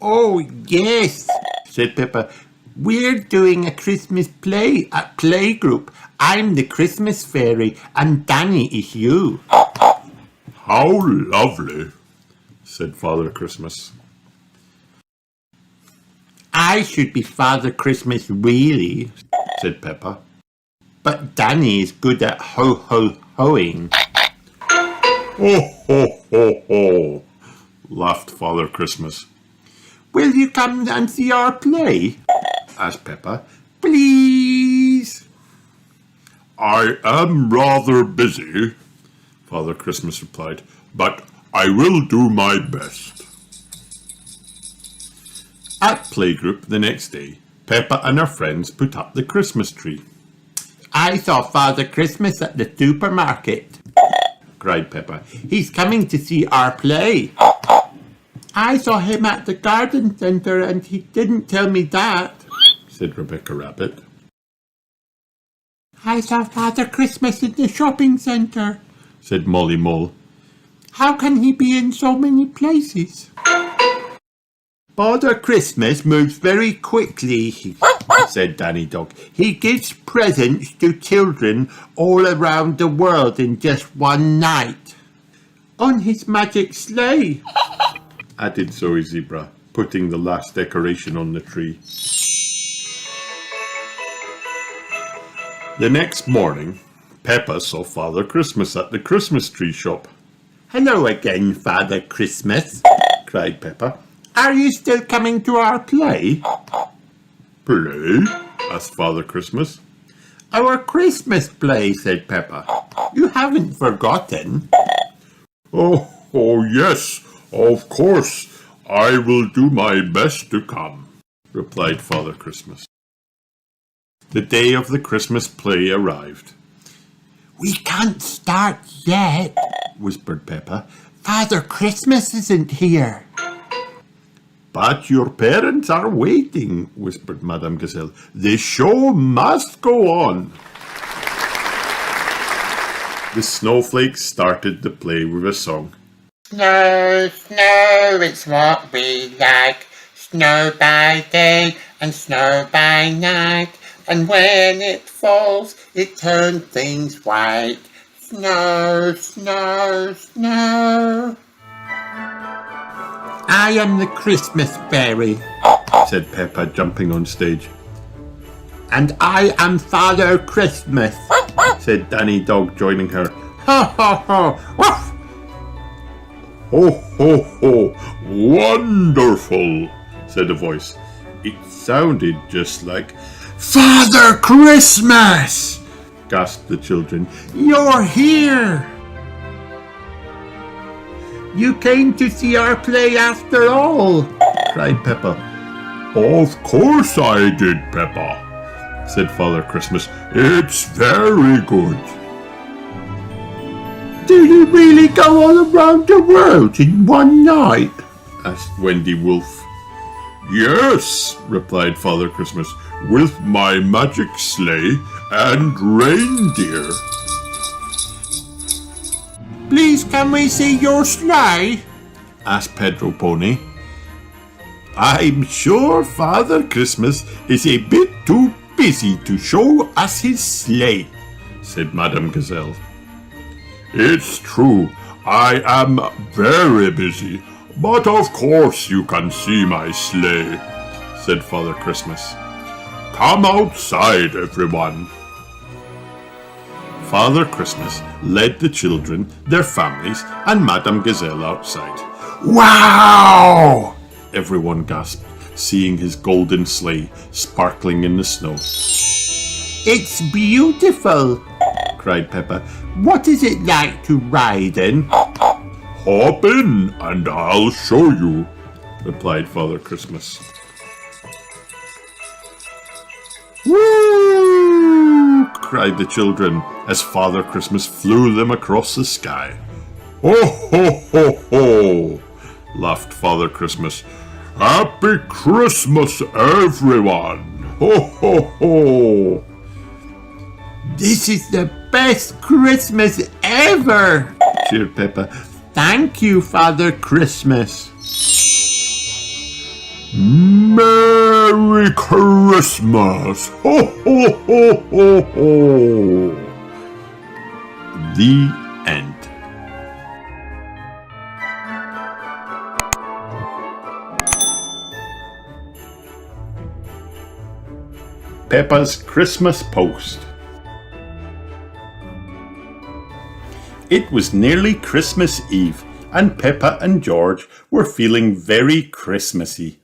Oh, yes, said Peppa. We're doing a Christmas play at Playgroup. I'm the Christmas fairy and Danny is you. How lovely, said Father Christmas. I should be Father Christmas really, said Peppa. but Danny is good at ho-ho-hoing. Ho, ho, ho, ho, laughed Father Christmas. Will you come and see our play? asked Peppa. Please. I am rather busy, Father Christmas replied, but I will do my best. At playgroup the next day, Peppa and her friends put up the Christmas tree. I saw Father Christmas at the supermarket, Cried Peppa. he's coming to see our play. I saw him at the garden centre and he didn't tell me that, Said Rebecca Rabbit. I saw Father Christmas in the shopping centre. Said Molly Mole. How can he be in so many places? Father Christmas moves very quickly, Said Danny Dog. he gives presents to children all around the world in just one night. On his magic sleigh. Added Zoe Zebra, putting the last decoration on the tree. The next morning, Peppa saw Father Christmas at the Christmas tree shop. Hello again, Father Christmas. Cried Peppa. Are you still coming to our play? Play? Asked Father Christmas. Our Christmas play, said Peppa. You haven't forgotten. Oh, yes, of course. I will do my best to come. Replied Father Christmas. The day of the Christmas play arrived. We can't start yet, Whispered Peppa. Father Christmas isn't here. But your parents are waiting, whispered Madame Gazelle. The show must go on. The snowflakes started the play with a song. Snow, snow, it's what we like. Snow by day and snow by night. And when it falls, it turns things white. Snow, snow, snow. I am the Christmas fairy, Said Peppa, jumping on stage. and I am Father Christmas. Said Danny Dog, joining her. Ha ha ha! Woof! Ho, ho, ho! Wonderful! Said a voice. It sounded just like Father Christmas! gasped the children. You're here! You came to see our play after all, Cried Peppa. Of course I did, Peppa, Said Father Christmas. It's very good. Do you really go all around the world in one night? Asked Wendy Wolf. Yes, replied Father Christmas, with my magic sleigh and reindeer. Please can we see your sleigh? Asked Pedro Pony. I'm sure Father Christmas is a bit too busy to show us his sleigh, said Madame Gazelle. It's true, I am very busy, but of course you can see my sleigh, said Father Christmas. Come outside, everyone. Father Christmas led the children, their families, and Madame Gazelle outside. Wow! Everyone gasped, seeing his golden sleigh sparkling in the snow. It's beautiful. Cried Peppa. What is it like to ride in? Hop in and I'll show you, replied Father Christmas. Woo! Cried the children as Father Christmas flew them across the sky. Ho, ho, ho, ho, laughed Father Christmas. Happy Christmas, everyone. Ho, ho, ho. This is the best Christmas ever! Cheered Peppa. Thank you, Father Christmas. Merry Christmas! Ho, ho, ho, ho, ho! The end. Peppa's Christmas Post. It was nearly Christmas Eve, and Peppa and George were feeling very Christmassy.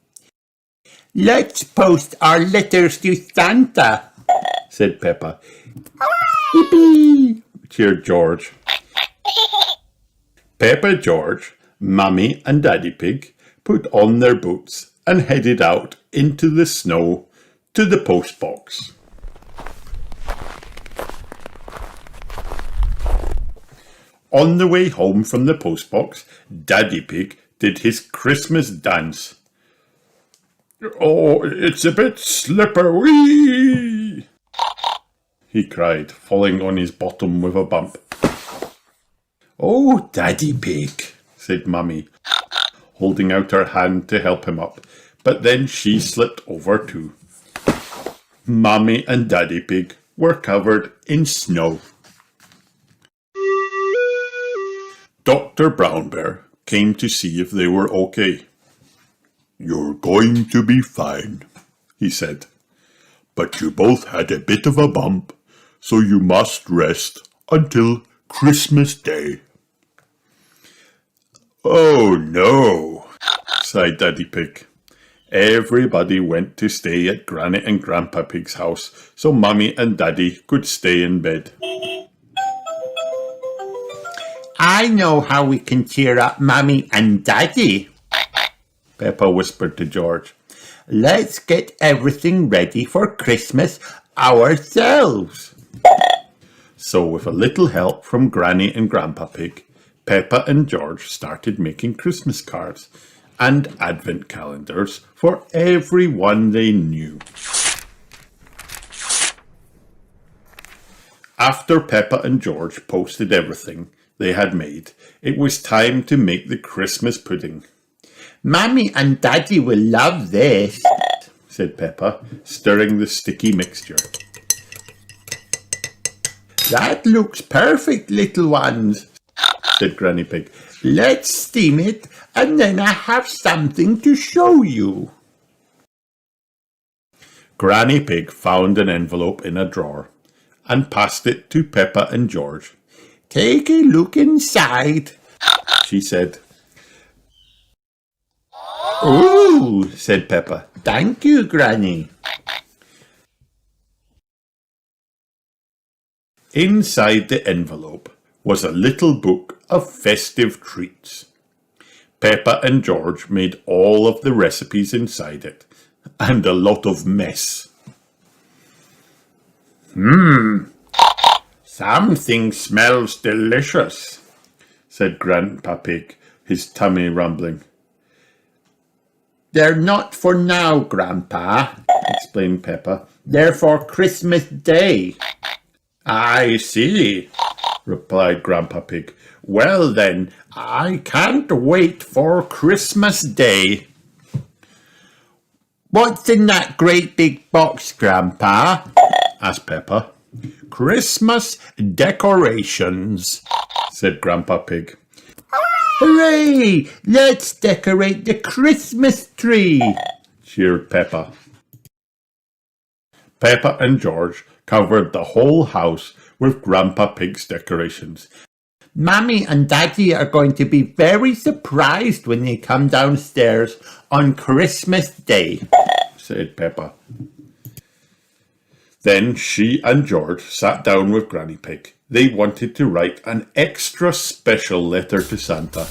Let's post our letters to Santa, said Peppa. Yippee! Cheered George. Peppa, George, Mummy and Daddy Pig put on their boots and headed out into the snow to the post box. On the way home from the post box, Daddy Pig did his Christmas dance. "Oh, it's a bit slippery," he cried, falling on his bottom with a bump. "Oh, Daddy Pig," said Mummy, holding out her hand to help him up, but then she slipped over too. Mummy and Daddy Pig were covered in snow. Dr. Brown Bear came to see if they were okay. "You're going to be fine," he said, "but you both had a bit of a bump, so you must rest until Christmas Day." "Oh no," sighed Daddy Pig. Everybody went to stay at Granny and Grandpa Pig's house so Mummy and Daddy could stay in bed. I know how we can cheer up Mummy and Daddy, Peppa whispered to George. "Let's get everything ready for Christmas ourselves." So with a little help from Granny and Grandpa Pig, Peppa and George started making Christmas cards and advent calendars for everyone they knew. After Peppa and George posted everything they had made, it was time to make the Christmas pudding. "Mummy and Daddy will love this," said Peppa, stirring the sticky mixture. "That looks perfect, little ones," said Granny Pig. "Let's steam it, and then I have something to show you." Granny Pig found an envelope in a drawer and passed it to Peppa and George. "Take a look inside," she said. "Ooh," said Peppa. "Thank you, Granny." Inside the envelope was a little book of festive treats. Peppa and George made all of the recipes inside it, and a lot of mess. "Something smells delicious," said Grandpa Pig, his tummy rumbling. "They're not for now, Grandpa," explained Peppa. "They're for Christmas Day." "I see," replied Grandpa Pig. "Well then, I can't wait for Christmas Day." "What's in that great big box, Grandpa?" asked Peppa. "Christmas decorations," said Grandpa Pig. "Hooray! Let's decorate the Christmas tree," cheered Peppa. Peppa and George covered the whole house with Grandpa Pig's decorations. "Mummy and Daddy are going to be very surprised when they come downstairs on Christmas Day," said Peppa. Then she and George sat down with Granny Pig. They wanted to write an extra special letter to Santa.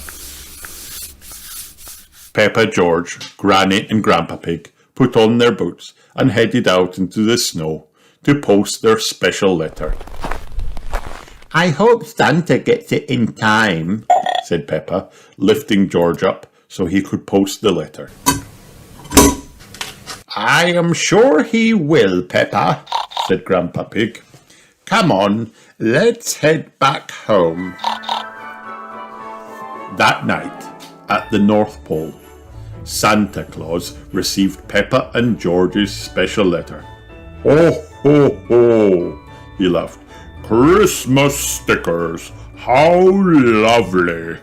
Peppa, George, Granny and Grandpa Pig put on their boots and headed out into the snow to post their special letter. "I hope Santa gets it in time," said Peppa, lifting George up so he could post the letter. "I am sure he will, Peppa," said Grandpa Pig. "Come on, let's head back home." That night, at the North Pole, Santa Claus received Peppa and George's special letter. Ho, ho, ho, he laughed. Christmas stickers, how lovely.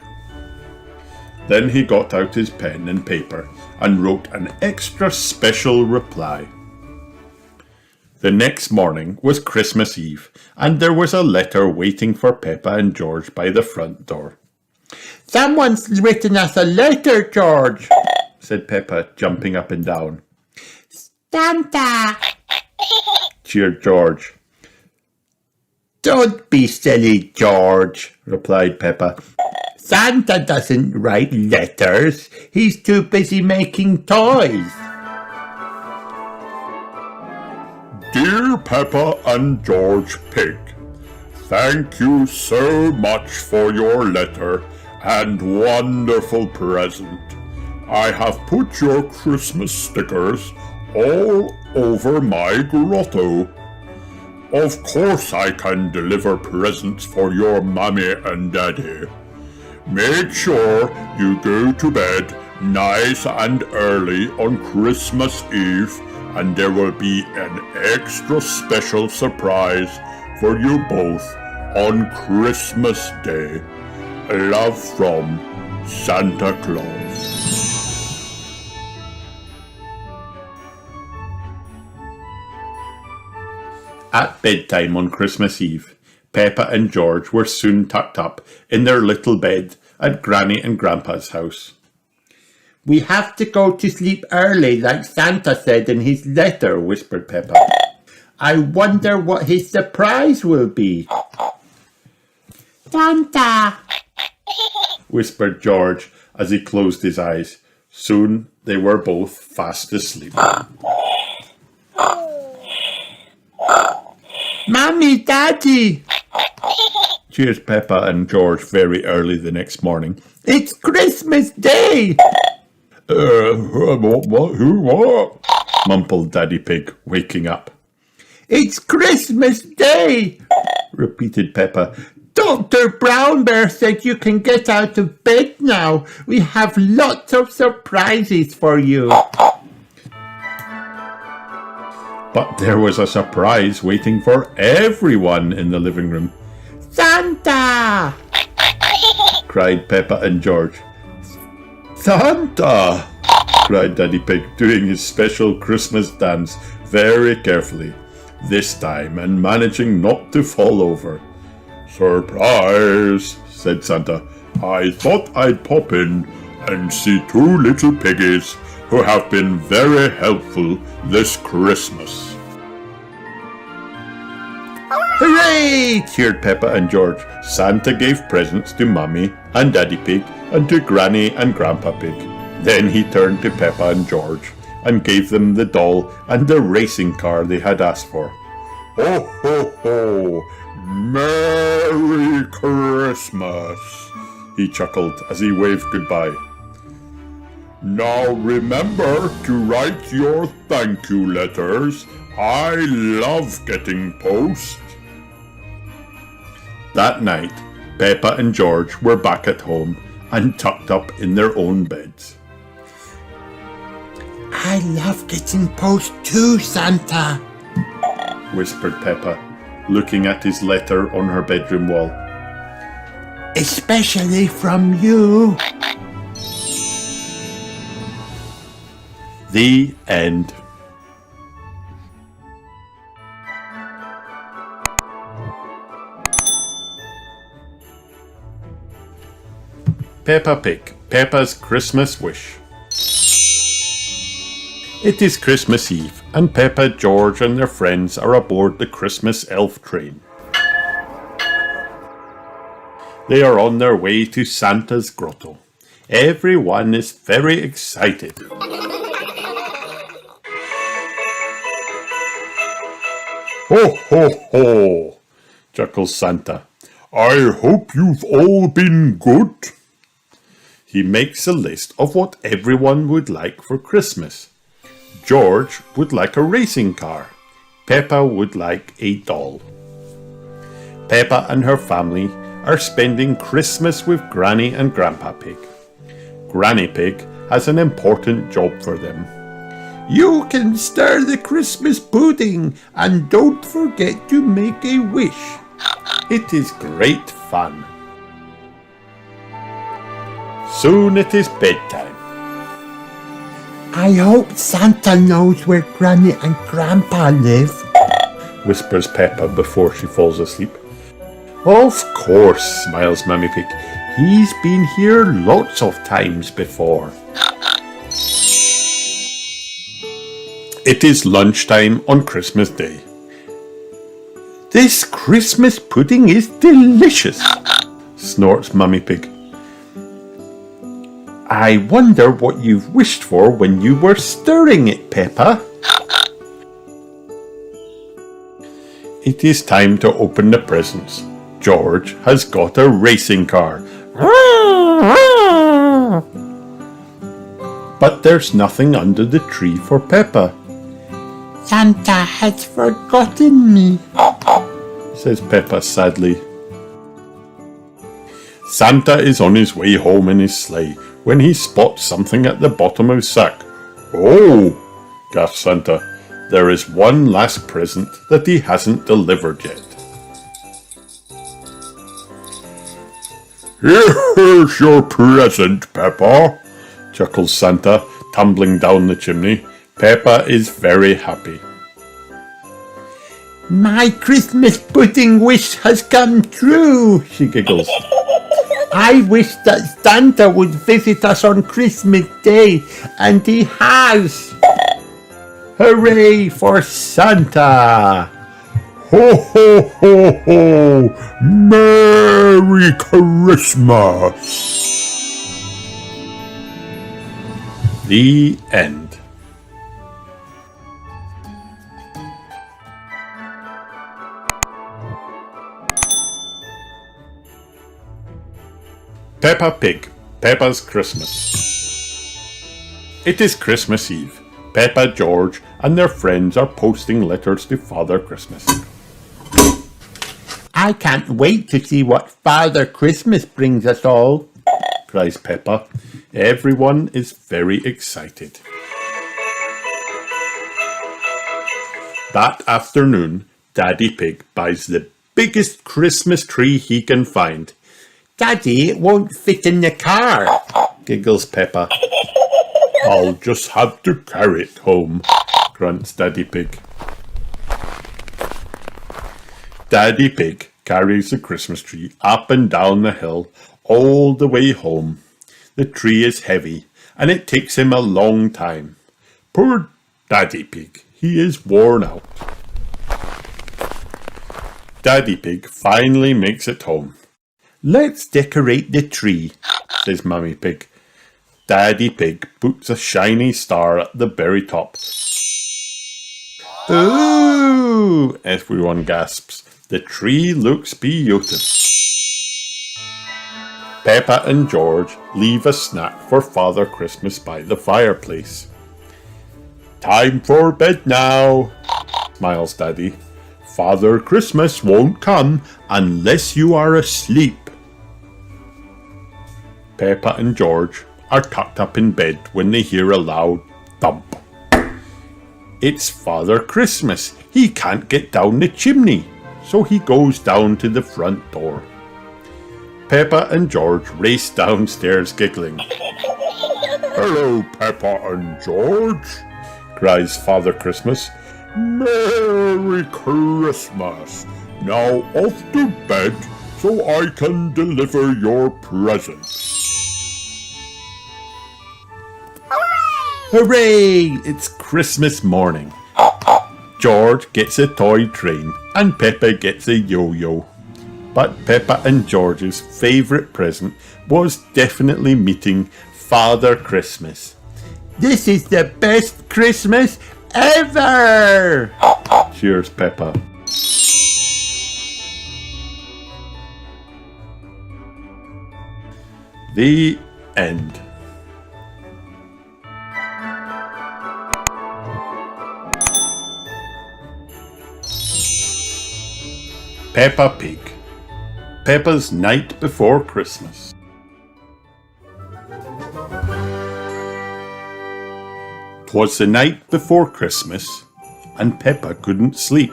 Then he got out his pen and paper and wrote an extra special reply. The next morning was Christmas Eve, and there was a letter waiting for Peppa and George by the front door. "Someone's written us a letter, George," said Peppa, jumping up and down. Santa! Cheered George. "Don't be silly, George," replied Peppa. Santa doesn't write letters. He's too busy making toys. Dear Peppa and George Pig, thank you so much for your letter and wonderful present. I have put your Christmas stickers all over my grotto. Of course I can deliver presents for your mommy and daddy. Make sure you go to bed nice and early on Christmas Eve, and there will be an extra special surprise for you both on Christmas Day. Love from Santa Claus. At bedtime on Christmas Eve, Peppa and George were soon tucked up in their little bed at Granny and Grandpa's house. "We have to go to sleep early like Santa said in his letter," whispered Peppa. "I wonder what his surprise will be." Santa! whispered George as he closed his eyes. Soon they were both fast asleep. Mommy, Daddy! Cheers Peppa and George very early the next morning. It's Christmas Day! What? mumbled Daddy Pig, waking up. It's Christmas Day! Repeated Peppa. Dr. Brown Bear said you can get out of bed now. We have lots of surprises for you. But there was a surprise waiting for everyone in the living room. Santa! cried Peppa and George. Santa! cried Daddy Pig, doing his special Christmas dance very carefully, this time, and managing not to fall over. Surprise, said Santa. I thought I'd pop in and see two little piggies who have been very helpful this Christmas. Hooray! cheered Peppa and George. Santa gave presents to Mummy and Daddy Pig and to Granny and Grandpa Pig. Then he turned to Peppa and George and gave them the doll and the racing car they had asked for. Ho, ho, ho! Merry Christmas! He chuckled as he waved goodbye. Now remember to write your thank you letters. I love getting post. That night, Peppa and George were back at home and tucked up in their own beds. I love getting post too, Santa, whispered Peppa, looking at his letter on her bedroom wall. especially from you. The end. Peppa Pig, Peppa's Christmas Wish. It is Christmas Eve, and Peppa, George and their friends are aboard the Christmas elf train. They are on their way to Santa's grotto. Everyone is very excited. Ho, ho, ho! Chuckles Santa. I hope you've all been good. He makes a list of what everyone would like for Christmas. George would like a racing car. Peppa would like a doll. Peppa and her family are spending Christmas with Granny and Grandpa Pig. Granny Pig has an important job for them. You can stir the Christmas pudding and don't forget to make a wish. It is great fun. Soon it is bedtime. I hope Santa knows where Granny and Grandpa live, whispers Peppa before she falls asleep. Of course, smiles Mummy Pig. He's been here lots of times before. It is lunchtime on Christmas Day. This Christmas pudding is delicious, snorts Mummy Pig. I wonder what you've wished for when you were stirring it, Peppa. It is time to open the presents. George has got a racing car. But there's nothing under the tree for Peppa, Santa has forgotten me. says Peppa sadly. Santa is on his way home in his sleigh when he spots something at the bottom of his sack. Oh, gasped Santa. There is one last present that he hasn't delivered yet. Here's your present, Peppa, chuckles Santa, tumbling down the chimney. Peppa is very happy. My Christmas pudding wish has come true, She giggles. I wish that Santa would visit us on Christmas Day, and he has. Hooray for Santa! Ho, ho, ho, ho! Merry Christmas! The end. Peppa Pig, Peppa's Christmas. It is Christmas Eve. Peppa, George, and their friends are posting letters to Father Christmas. I can't wait to see what Father Christmas brings us all, cries Peppa. Everyone is very excited. That afternoon, Daddy Pig buys the biggest Christmas tree he can find. Daddy, it won't fit in the car, Giggles Peppa. I'll just have to carry it home, grunts Daddy Pig. Daddy Pig carries the Christmas tree up and down the hill all the way home. The tree is heavy and it takes him a long time. Poor Daddy Pig, he is worn out. Daddy Pig finally makes it home. Let's decorate the tree, says Mummy Pig. Daddy Pig puts a shiny star at the very top. Ooh! Everyone gasps. The tree looks beautiful. Peppa and George leave a snack for Father Christmas by the fireplace. Time for bed now, smiles Daddy. Father Christmas won't come unless you are asleep. Peppa and George are tucked up in bed when they hear a loud thump. It's Father Christmas. He can't get down the chimney, so he goes down to the front door. Peppa and George race downstairs giggling. Hello, Peppa and George, cries Father Christmas. Merry Christmas! Now off to bed so I can deliver your presents. Hooray! It's Christmas morning. George gets a toy train and Peppa gets a yo-yo. But Peppa and George's favourite present was definitely meeting Father Christmas. This is the best Christmas ever! Cheers, Peppa. The end. Peppa Pig. Peppa's Night Before Christmas. "'Twas the night before Christmas, and Peppa couldn't sleep.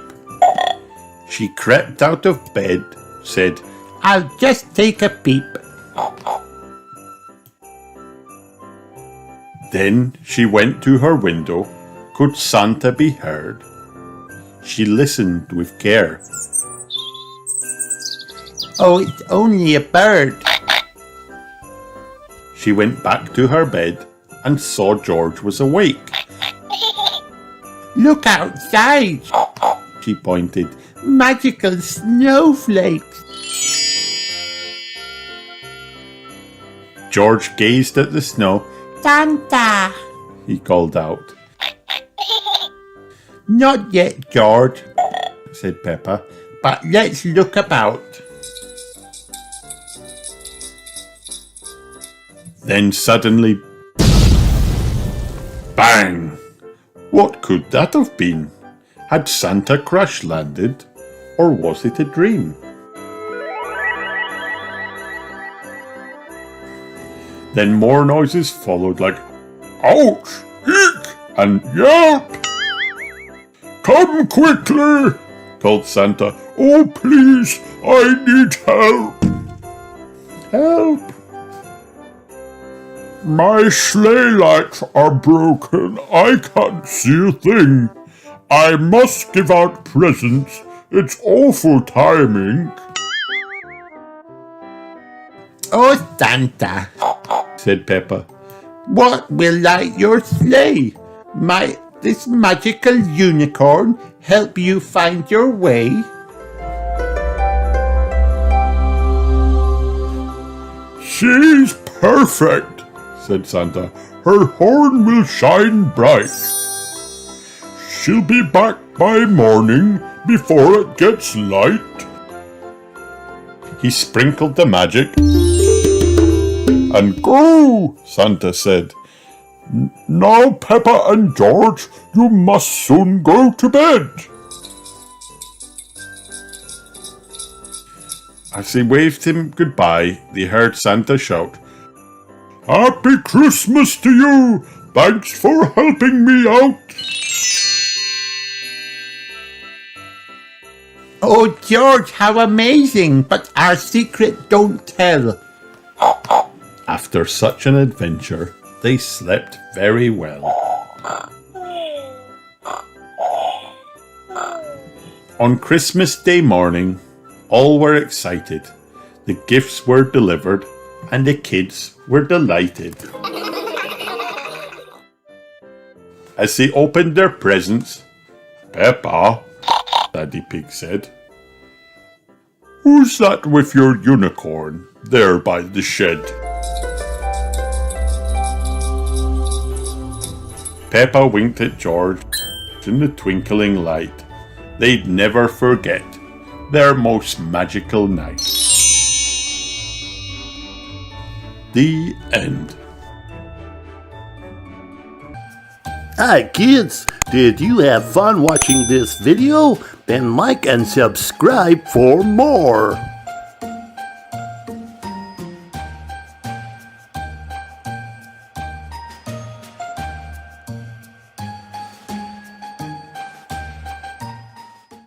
She crept out of bed, said, I'll just take a peep. Then she went to her window. Could Santa be heard? She listened with care. Oh, it's only a bird. She went back to her bed and saw George was awake. Look outside, She pointed. magical snowflakes. George gazed at the snow. Santa! He called out. Not yet, George, Said Peppa. but let's look about. Then suddenly, bang! What could that have been? Had Santa crash landed, or was it a dream? Then more noises followed, like ouch, eek, and yelp. Come quickly, called Santa. Oh, please, I need help. Help. My sleigh lights are broken. I can't see a thing. I must give out presents. It's awful timing. Oh, Santa, Said Peppa. what will light your sleigh? Might this magical unicorn help you find your way? She's perfect, said Santa. Her horn will shine bright. She'll be back by morning before it gets light. He sprinkled the magic. And go, Santa said. Now, Peppa and George, you must soon go to bed. As they waved him goodbye, they heard Santa shout, Happy Christmas to you! Thanks for helping me out. Oh, George, how amazing! But our secret don't tell. After such an adventure, they slept very well. On Christmas Day morning, all were excited. The gifts were delivered, and the kids were delighted. As they opened their presents, Peppa, Daddy Pig said, who's that with your unicorn there by the shed? Peppa winked at George in the twinkling light. They'd never forget their most magical night. The end. Hi kids, did you have fun watching this video? Then like and subscribe for more.